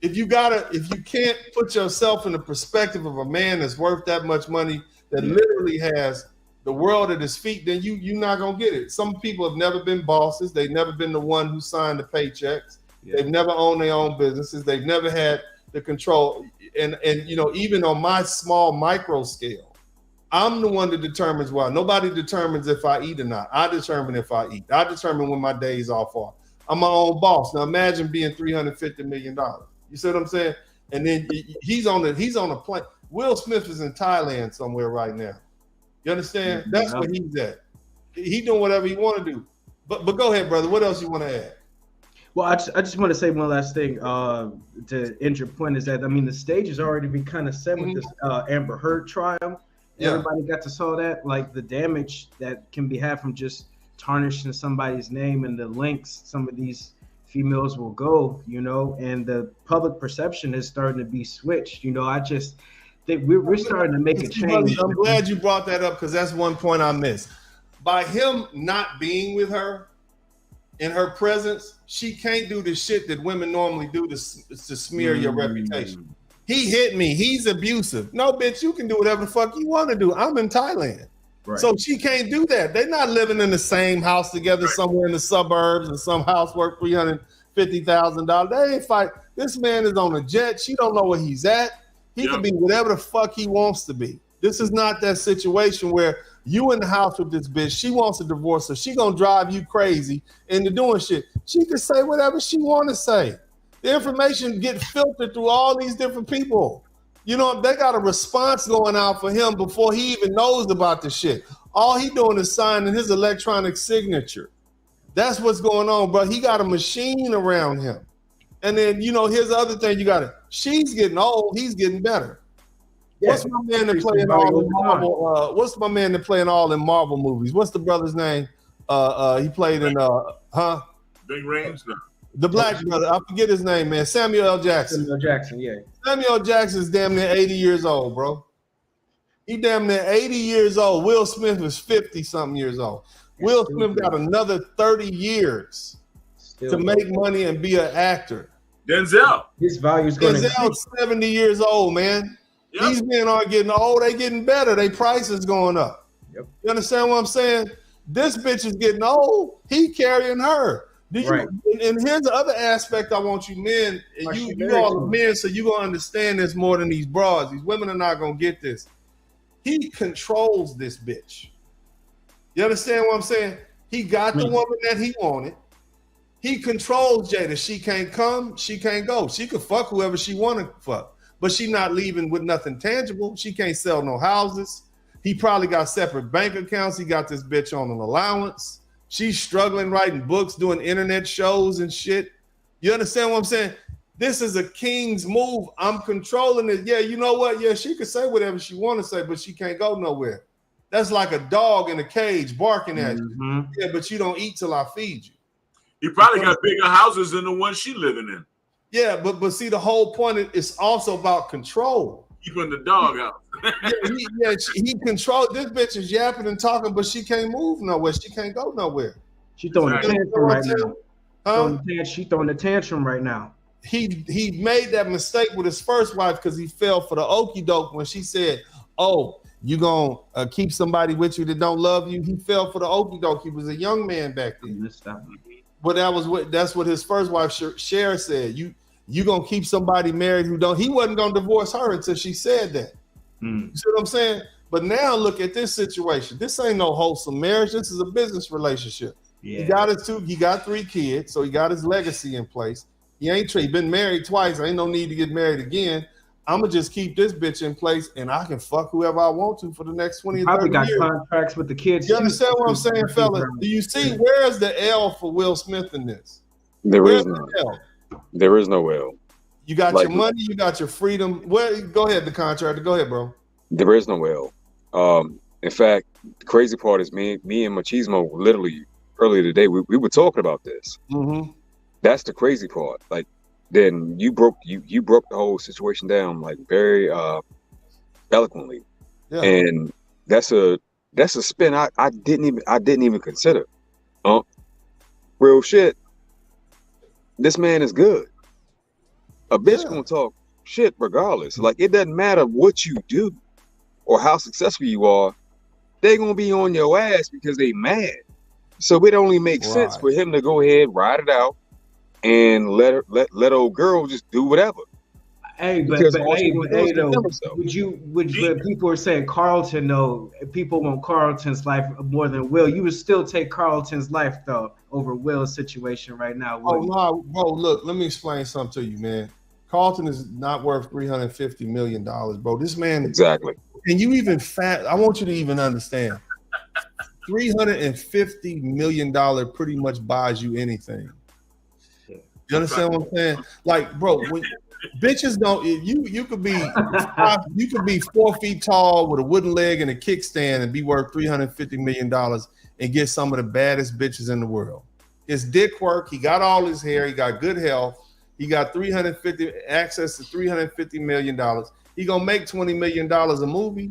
put yourself in the perspective of a man that's worth that much money, that literally has the world at his feet, then you're not gonna get it. Some people have never been bosses. They've never been the one who signed the paychecks. Yeah. They've never owned their own businesses. They've never had the control. And even on my small micro scale, I'm the one that determines why. Nobody determines if I eat or not. I determine if I eat. I determine when my days off are. I'm my own boss. Now imagine being $350 million. You see what I'm saying? And then he's on a plane. Will Smith is in Thailand somewhere right now. You understand? That's where he's at. He doing whatever he want to do. But go ahead, brother. What else you want to add? Well, I just want to say one last thing to end your point is that, I mean, the stage has already been kind of set with this Amber Heard trial. Yeah. Everybody got to saw that, like the damage that can be had from just tarnishing somebody's name and the lengths some of these females will go, you know, and the public perception is starting to be switched. You know, I just think we're starting to make a change. I'm glad you brought that up because that's one point I missed. By him not being with her, in her presence, she can't do the shit that women normally do to smear your reputation. He hit me. He's abusive. No, bitch, you can do whatever the fuck you want to do. I'm in Thailand. Right. So she can't do that. They're not living in the same house together somewhere in the suburbs and some house worth $350,000. They ain't fight. This man is on a jet. She don't know where he's at. He can be whatever the fuck he wants to be. This is not that situation where you in the house with this bitch. She wants a divorce, so she gonna drive you crazy into doing shit. She can say whatever she want to say. The information get filtered through all these different people. You know, they got a response going out for him before he even knows about the shit. All he doing is signing his electronic signature. That's what's going on, bro. He got a machine around him. And then, you know, here's the other thing you got to, she's getting old, he's getting better. Yeah. What's my man that playing all in Marvel? What's my man that playing all in Marvel movies? What's the brother's name? He played in Big Range? No. The black brother. I forget his name, man. Samuel L. Jackson. Samuel Jackson, yeah. Samuel L. Jackson's damn near 80 years old, bro. He damn near 80 years old. Will Smith was 50-something years old. Will Smith got another 30 years to make money and be an actor. Denzel. His value's going to Denzel's 70 years old, man. Yep. These men aren't getting old. They getting better. Their price is going up. Yep. You understand what I'm saying? This bitch is getting old. He carrying her. Right. And here's the other aspect I want you men, and you all are men, so you're going to understand this more than these broads. These women are not going to get this. He controls this bitch. You understand what I'm saying? He got the woman that he wanted. He controls Jada. She can't come. She can't go. She could fuck whoever she want to fuck, but she not leaving with nothing tangible. She can't sell no houses. He probably got separate bank accounts. He got this bitch on an allowance. She's struggling writing books, doing internet shows and shit. You understand what I'm saying? This is a king's move. I'm controlling it. Yeah, you know what? Yeah, she could say whatever she want to say, but she can't go nowhere. That's like a dog in a cage barking at you. Yeah, but you don't eat till I feed you. He probably got bigger houses than the one she living in. Yeah, but see, the whole point is also about control. Keeping the dog out. he controlled. This bitch is yapping and talking, but she can't move nowhere. She can't go nowhere. She throwing a tantrum right now. She throwing a tantrum right now. He made that mistake with his first wife because he fell for the okie doke when she said, "Oh, you gonna keep somebody with you that don't love you?" He fell for the okie doke. He was a young man back then. But that's what his first wife Cher said. You gonna keep somebody married who don't. He wasn't gonna divorce her until she said that. You see what I'm saying? But now look at this situation. This ain't no wholesome marriage. This is a business relationship. Yeah. He got 3 kids, so he got his legacy in place. He been married twice. Ain't no need to get married again. I'm gonna just keep this bitch in place, and I can fuck whoever I want to for the next 20 or 30 got years. Contracts with the kids. You understand what I'm saying, fella? Do you see where's the L for Will Smith in this? There is no L. There is no L. You got your money, you got your freedom. Well, go ahead, the contractor. Go ahead, bro. There is no L. In fact, the crazy part is me and Machismo literally earlier today, we were talking about this. Mm-hmm. That's the crazy part. Like, then you broke the whole situation down like very eloquently. Yeah. And that's a spin I didn't even consider. Real shit. This man is good. A bitch gonna talk shit regardless. Like, it doesn't matter what you do or how successful you are, they gonna be on your ass because they mad. So it only makes sense for him to go ahead, ride it out, and let old girl just do whatever. Hey, but would people are saying Carlton though? People want Carlton's life more than Will. You would still take Carlton's life though over Will's situation right now. Oh no, bro! Look, let me explain something to you, man. Carlton is not worth $350 million, bro. This man exactly. And you even I want you to even understand. $350 million pretty much buys you anything. You understand what I'm saying? Like, bro, when bitches don't, you could be 4 feet tall with a wooden leg and a kickstand and be worth $350 million and get some of the baddest bitches in the world. His dick work. He got all his hair. He got good health. He got access to $350 million. He gonna make $20 million a movie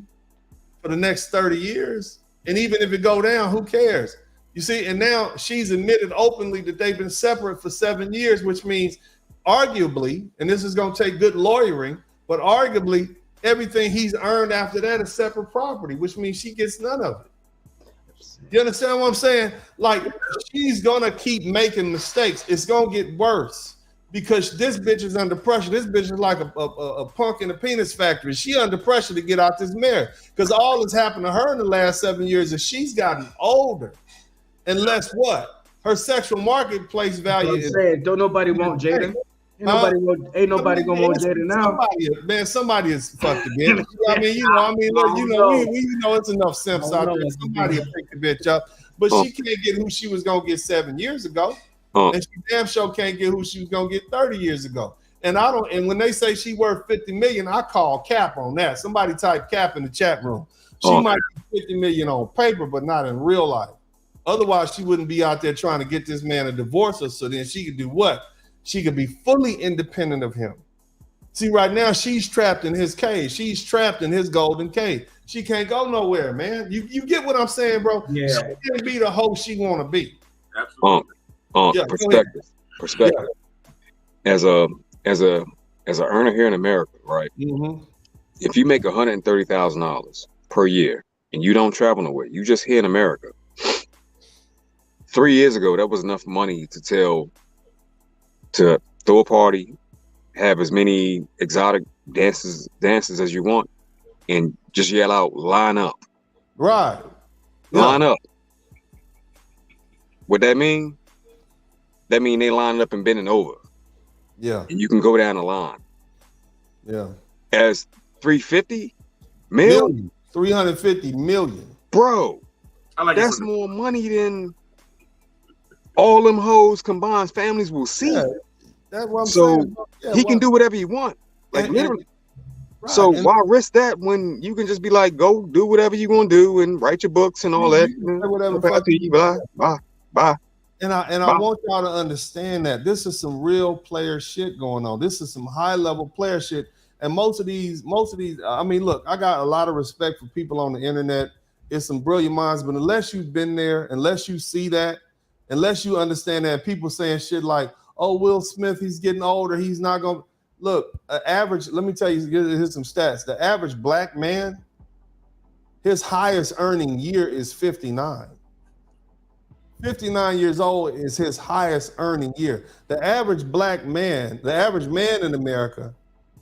for the next 30 years. And even if it go down, who cares? You see, and now she's admitted openly that they've been separate for 7 years, which means arguably, and this is gonna take good lawyering, but arguably everything he's earned after that is separate property, which means she gets none of it. You understand what I'm saying? Like, she's gonna keep making mistakes. It's gonna get worse because this bitch is under pressure. This bitch is like a punk in a penis factory. She under pressure to get out this marriage because all that's happened to her in the last 7 years is she's gotten older. Unless what? Her sexual marketplace value is saying, don't nobody want Jada. Ain't nobody gonna want Jada now. Somebody is fucked again. We know it's enough simps out there. Somebody will pick the bitch up, but she can't get who she was gonna get 7 years ago, and she damn sure can't get who she was gonna get 30 years ago. And I don't. And when they say she worth 50 million, I call cap on that. Somebody type cap in the chat room. She might be 50 million on paper, but not in real life. Otherwise, she wouldn't be out there trying to get this man a divorce, so then she could do what? She could be fully independent of him. See, right now, she's trapped in his cage. She's trapped in his golden cage. She can't go nowhere, man. You get what I'm saying, bro? Yeah. She can't be the hoe she want to be. Absolutely. Perspective. Yeah. As a earner here in America, right? Mm-hmm. If you make $130,000 per year and you don't travel nowhere, you just here in America. 3 years ago, that was enough money to throw a party, have as many exotic dances as you want, and just yell out, line up. Right. Line up. What that mean? That mean they lining up and bending over. Yeah. And you can go down the line. Yeah. As 350 million? 350 million. Bro, that's more money than all them hoes combined families will see. Yeah, that's what I'm saying. Yeah, he can do whatever he want. Like literally. Right. So why risk that when you can just be like, go do whatever you gonna do and write your books and all that. Whatever. Bye. And I want y'all to understand that this is some real player shit going on. This is some high level player shit. And most of these, I mean, look, I got a lot of respect for people on the internet. It's some brilliant minds, but unless you've been there, unless you see that, unless you understand that, people saying shit like, oh, Will Smith, he's getting older, he's not going to. Look, average, let me tell you, here's some stats. The average black man, his highest earning year is 59. 59 years old is his highest earning year. The average black man, the average man in America,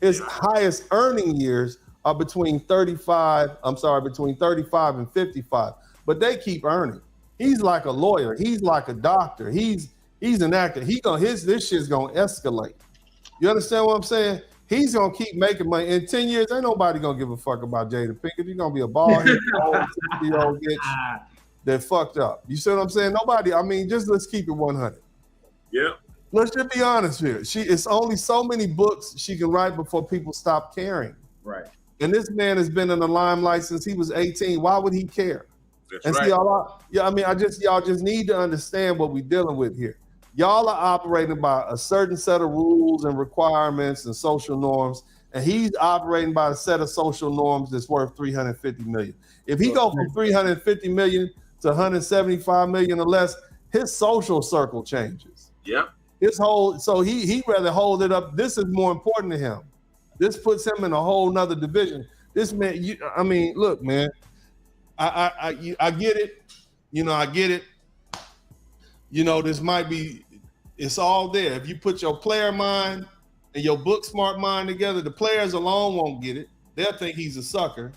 his highest earning years are between 35 and 55, but they keep earning. He's like a lawyer. He's like a doctor. He's an actor. This shit's gonna escalate. You understand what I'm saying? He's gonna keep making money. In 10 years, ain't nobody gonna give a fuck about Jada Pinkett. You're gonna be a bald-headed old 60-year-old bitch that fucked up. You see what I'm saying? Nobody. I mean, just let's keep it 100. Yeah. Let's just be honest here. It's only so many books she can write before people stop caring. Right. And this man has been in the limelight since he was 18. Why would he care? That's right. See, y'all just need to understand what we're dealing with here. Y'all are operating by a certain set of rules and requirements and social norms, and he's operating by a set of social norms that's worth 350 million. If he go from 350 million to 175 million or less, his social circle changes. Yep. So he rather hold it up. This is more important to him. This puts him in a whole nother division. This man, look, man, I get it. I get it. This might be, it's all there. If you put your player mind and your book smart mind together, the players alone won't get it. They'll think he's a sucker,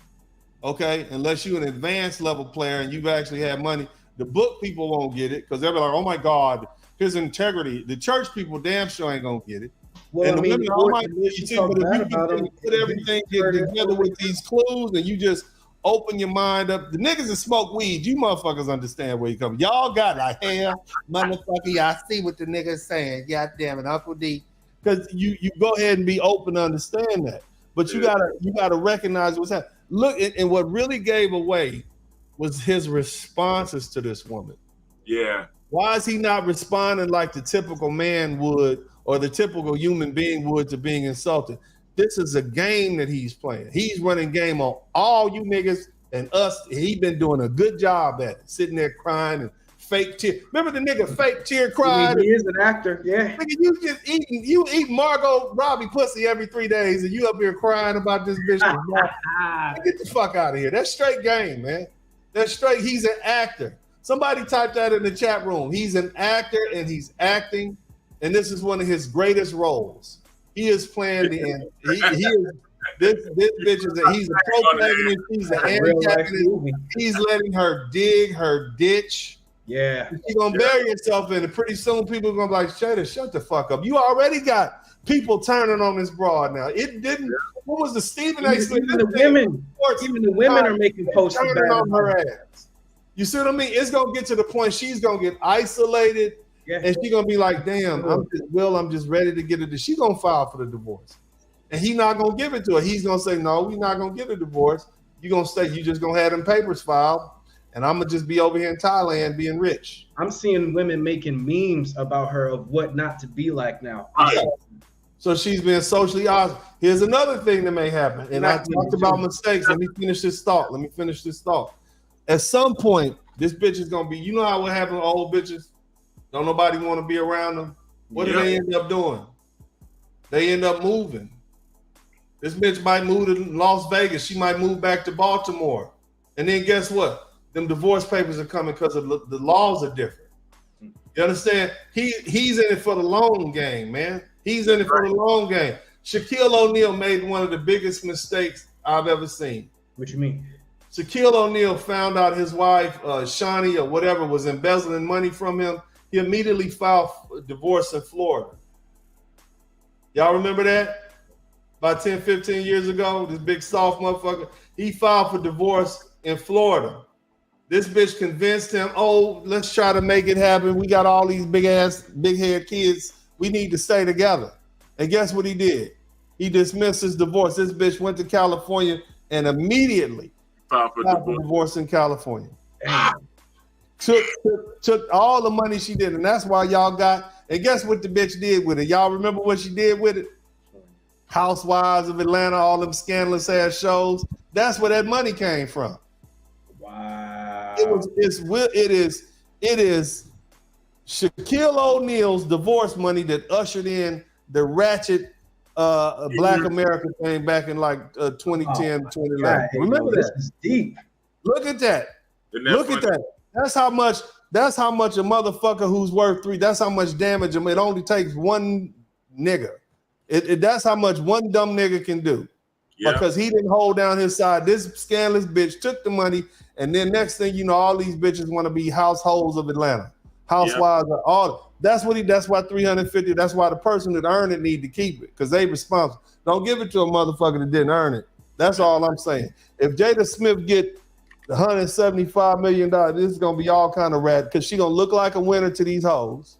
okay? Unless you're an advanced level player and you've actually had money. The book people won't get it because they'll be like, oh my God, his integrity. The church people damn sure ain't gonna get it. Well, and the women, I might get you too, but if you put everything together with these clues and you just open your mind up. The niggas that smoke weed, you motherfuckers understand where you come. Y'all got like, hell, motherfucker, I see what the niggas saying. God damn it, Uncle D. Because you go ahead and be open to understand that. But you gotta recognize what's happening. Look, and what really gave away was his responses to this woman. Yeah. Why is he not responding like the typical man would or the typical human being would to being insulted? This is a game that he's playing. He's running game on all you niggas and us. He been doing a good job at it, sitting there crying and fake tear. Remember the nigga fake tear cried? He is an actor, yeah. Nigga, you eat Margot Robbie pussy every 3 days and you up here crying about this bitch. Get the fuck out of here. That's straight game, man. That's straight. He's an actor. Somebody typed that in the chat room. He's an actor and he's acting, and this is one of his greatest roles. He is playing he is this bitch is he's a protagonist, he's an antagonist, he's letting her dig her ditch. Yeah. She's gonna bury herself in it. Pretty soon people are gonna be like, Jada, shut the fuck up. You already got people turning on this broad now. It didn't. What was the Stephen A. Smith? Even the women are making posts turning on her ass. You see what I mean? It's gonna get to the point she's gonna get isolated, and she's gonna be like, "Damn, I'm just ready to get it." She's gonna file for the divorce, and he's not gonna give it to her. He's gonna say, "No, we're not gonna get a divorce. You're gonna stay. You just gonna have them papers filed, and I'm gonna just be over here in Thailand being rich." I'm seeing women making memes about her of what not to be like now. So she's being socially awesome. Here's another thing that may happen, and I talked about mistakes. Let me finish this thought. At some point, this bitch is gonna be. You know how what happened to old bitches? Don't nobody want to be around them. What do they end up doing? They end up moving. This bitch might move to Las Vegas. She might move back to Baltimore. And then guess what? Them divorce papers are coming because of the laws are different. You understand? He's in it for the long game, man. He's in it for the long game. Shaquille O'Neal made one of the biggest mistakes I've ever seen. What you mean? Shaquille O'Neal found out his wife, Shawnee or whatever, was embezzling money from him. He immediately filed for divorce in Florida. Y'all remember that? About 10, 15 years ago, this big soft motherfucker, he filed for divorce in Florida. This bitch convinced him, oh, let's try to make it happen. We got all these big head kids. We need to stay together. And guess what he did? He dismissed his divorce. This bitch went to California and immediately filed for divorce in California. Took all the money she did, and that's why y'all got. And guess what the bitch did with it? Y'all remember what she did with it? Housewives of Atlanta, all them scandalous ass shows. That's where that money came from. Wow. It is Shaquille O'Neal's divorce money that ushered in the ratchet Black America thing back in like 2010, 2011. Remember that? This is deep. Look at that. Look at that. That's how much a motherfucker who's worth three. That's how much damage. It only takes one nigga. That's how much one dumb nigga can do. Yeah. Because he didn't hold down his side. This scandalous bitch took the money, and then next thing you know, all these bitches want to be households of Atlanta. Housewives are all. That's why 350. That's why the person that earned it need to keep it because they responsible. Don't give it to a motherfucker that didn't earn it. That's all I'm saying. If Jada Smith get $175 million, this is gonna be all kind of rat because she gonna look like a winner to these hoes.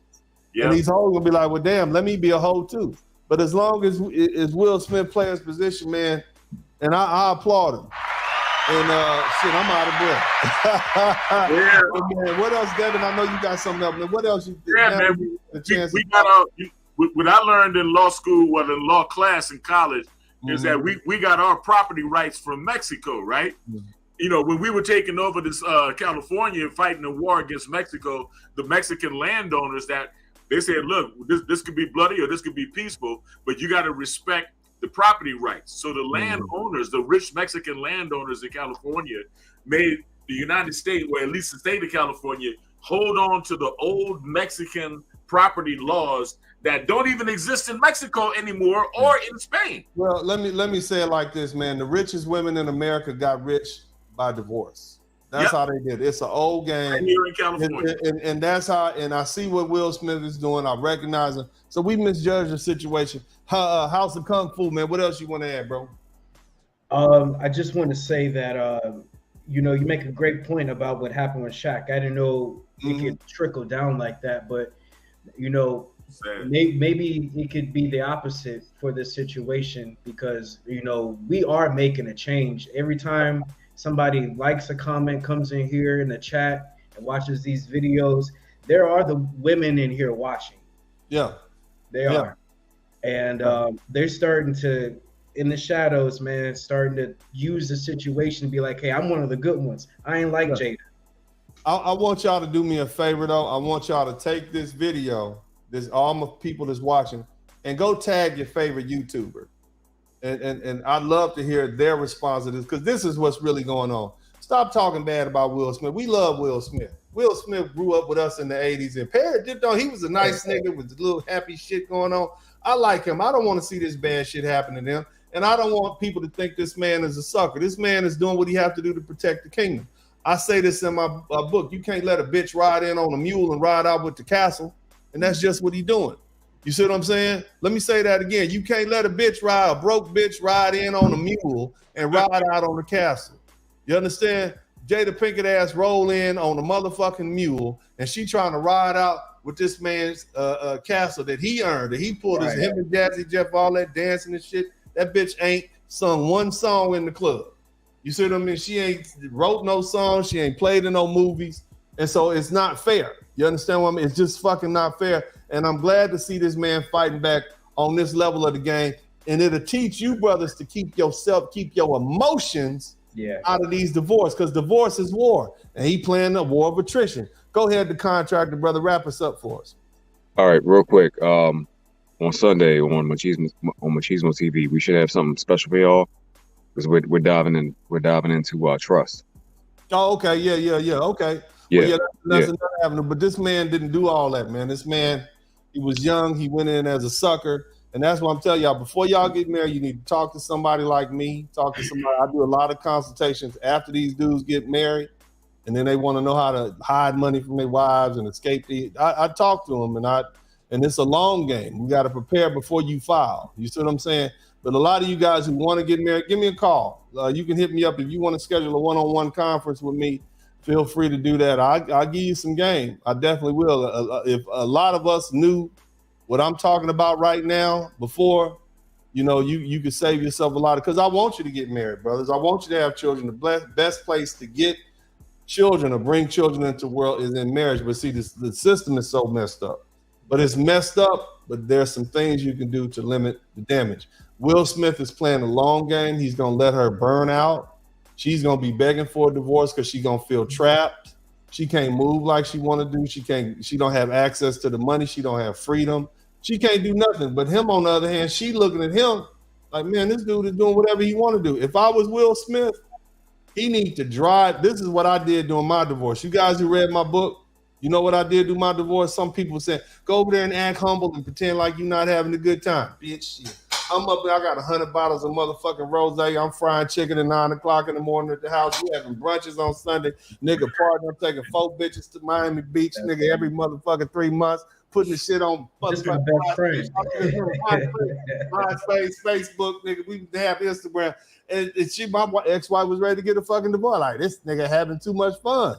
Yeah. And these hoes gonna be like, well, damn, let me be a hoe too. But as long as Will Smith play his position, man, and I applaud him. And shit, I'm out of breath. Yeah. Man, what else, Devin? I know you got something else. Man. What else you think? Yeah, man. We got what I learned in law school, in law class in college, is that we got our property rights from Mexico, right? Mm-hmm. You know, when we were taking over this California and fighting the war against Mexico, the Mexican landowners that they said, look, this could be bloody or this could be peaceful, but you got to respect the property rights. So the landowners, the rich Mexican landowners in California made the United States, or at least the state of California, hold on to the old Mexican property laws that don't even exist in Mexico anymore or in Spain. Well, let me say it like this, man. The richest women in America got rich by divorce. That's how they did it. It's an old game. Right here in California. And that's how, and I see what Will Smith is doing. I recognize him. So we misjudged the situation. House of Kung Fu, man. What else you want to add, bro? I just want to say that you know, you make a great point about what happened with Shaq. I didn't know it could trickle down like that, but you know, maybe it could be the opposite for this situation because you know we are making a change every time somebody likes a comment, comes in here in the chat and watches these videos. There are the women in here watching. Yeah, they are, and they're starting to, in the shadows, man, starting to use the situation to be like, hey, I'm one of the good ones. I ain't like Jada. I want y'all to do me a favor though. I want y'all to take this video, this all my people that's watching, and go tag your favorite YouTuber. And I'd love to hear their response to this because this is what's really going on. Stop talking bad about Will Smith. We love Will Smith. Will Smith grew up with us in the 80s, and Perry did though. He was a nice nigga with a little happy shit going on. I like him. I don't want to see this bad shit happen to them. And I don't want people to think this man is a sucker. This man is doing what he has to do to protect the kingdom. I say this in my book. You can't let a bitch ride in on a mule and ride out with the castle. And that's just what he doing. You see what I'm saying? Let me say that again. You can't let a broke bitch ride in on a mule and ride out on the castle. You understand? Jada Pinkett ass roll in on a motherfucking mule and she trying to ride out with this man's castle that he earned. That he pulled him and Jazzy Jeff, all that dancing and shit. That bitch ain't sung one song in the club. You see what I mean? She ain't wrote no songs. She ain't played in no movies. And so it's not fair. You understand what I mean? It's just fucking not fair. And I'm glad to see this man fighting back on this level of the game. And it'll teach you brothers to keep your emotions out of these divorces, because divorce is war. And he playing a war of attrition. Go ahead, the contractor, brother, wrap us up for us. All right, real quick. On Sunday on Machismo TV, we should have something special for y'all. Because we're diving into trust. Oh, okay, yeah, okay. Yeah, that's another avenue. But this man didn't do all that, man. This man, he was young. He went in as a sucker, and that's what I'm telling y'all. Before y'all get married, you need to talk to somebody like me. Talk to somebody. I do a lot of consultations after these dudes get married, and then they want to know how to hide money from their wives and escape. I talk to them, and it's a long game. You got to prepare before you file. You see what I'm saying? But a lot of you guys who want to get married, give me a call. You can hit me up if you want to schedule a one-on-one conference with me. Feel free to do that. I'll give you some game. I definitely will. If a lot of us knew what I'm talking about right now before, you know, you could save yourself a lot. Because I want you to get married, brothers. I want you to have children. The best place to get children or bring children into the world is in marriage. But see, the system is so messed up. But it's messed up, but there's some things you can do to limit the damage. Will Smith is playing a long game. He's going to let her burn out. She's going to be begging for a divorce because she's going to feel trapped. She can't move like she want to do. She don't have access to the money. She don't have freedom. She can't do nothing. But him, on the other hand, she looking at him like, man, this dude is doing whatever he want to do. If I was Will Smith, he need to drive. This is what I did during my divorce. You guys who read my book, you know what I did during my divorce? Some people said, go over there and act humble and pretend like you're not having a good time. Bitch, shit. I'm up there, I got 100 bottles of motherfucking rosé. I'm frying chicken at 9 o'clock in the morning at the house. We having brunches on Sunday. Nigga partying. I'm taking 4 bitches to Miami Beach, nigga, every motherfucking 3 months. Putting the shit on MySpace, Facebook, nigga. We have Instagram. And my ex-wife was ready to get a fucking divorce. Like, this nigga having too much fun.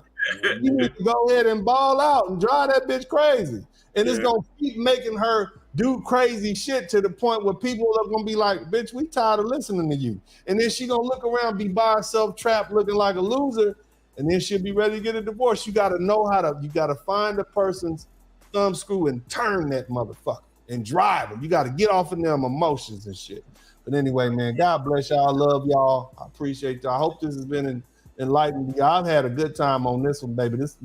You need to go ahead and ball out and drive that bitch crazy. And it's going to keep making her do crazy shit to the point where people are going to be like, bitch, we tired of listening to you. And then she going to look around, be by herself, trapped, looking like a loser. And then she'll be ready to get a divorce. You got to know you got to find the person's thumb screw and turn that motherfucker and drive them. You got to get off of them emotions and shit. But anyway, man, God bless y'all. I love y'all. I appreciate y'all. I hope this has been enlightening to y'all. I've had a good time on this one, baby. This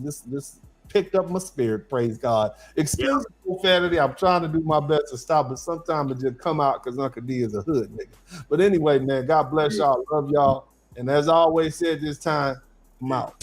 picked up my spirit, praise God. Excuse profanity. I'm trying to do my best to stop, but sometimes it just come out because Uncle D is a hood nigga. But anyway, man, God bless y'all. Love y'all. And as I always said this time, I'm out.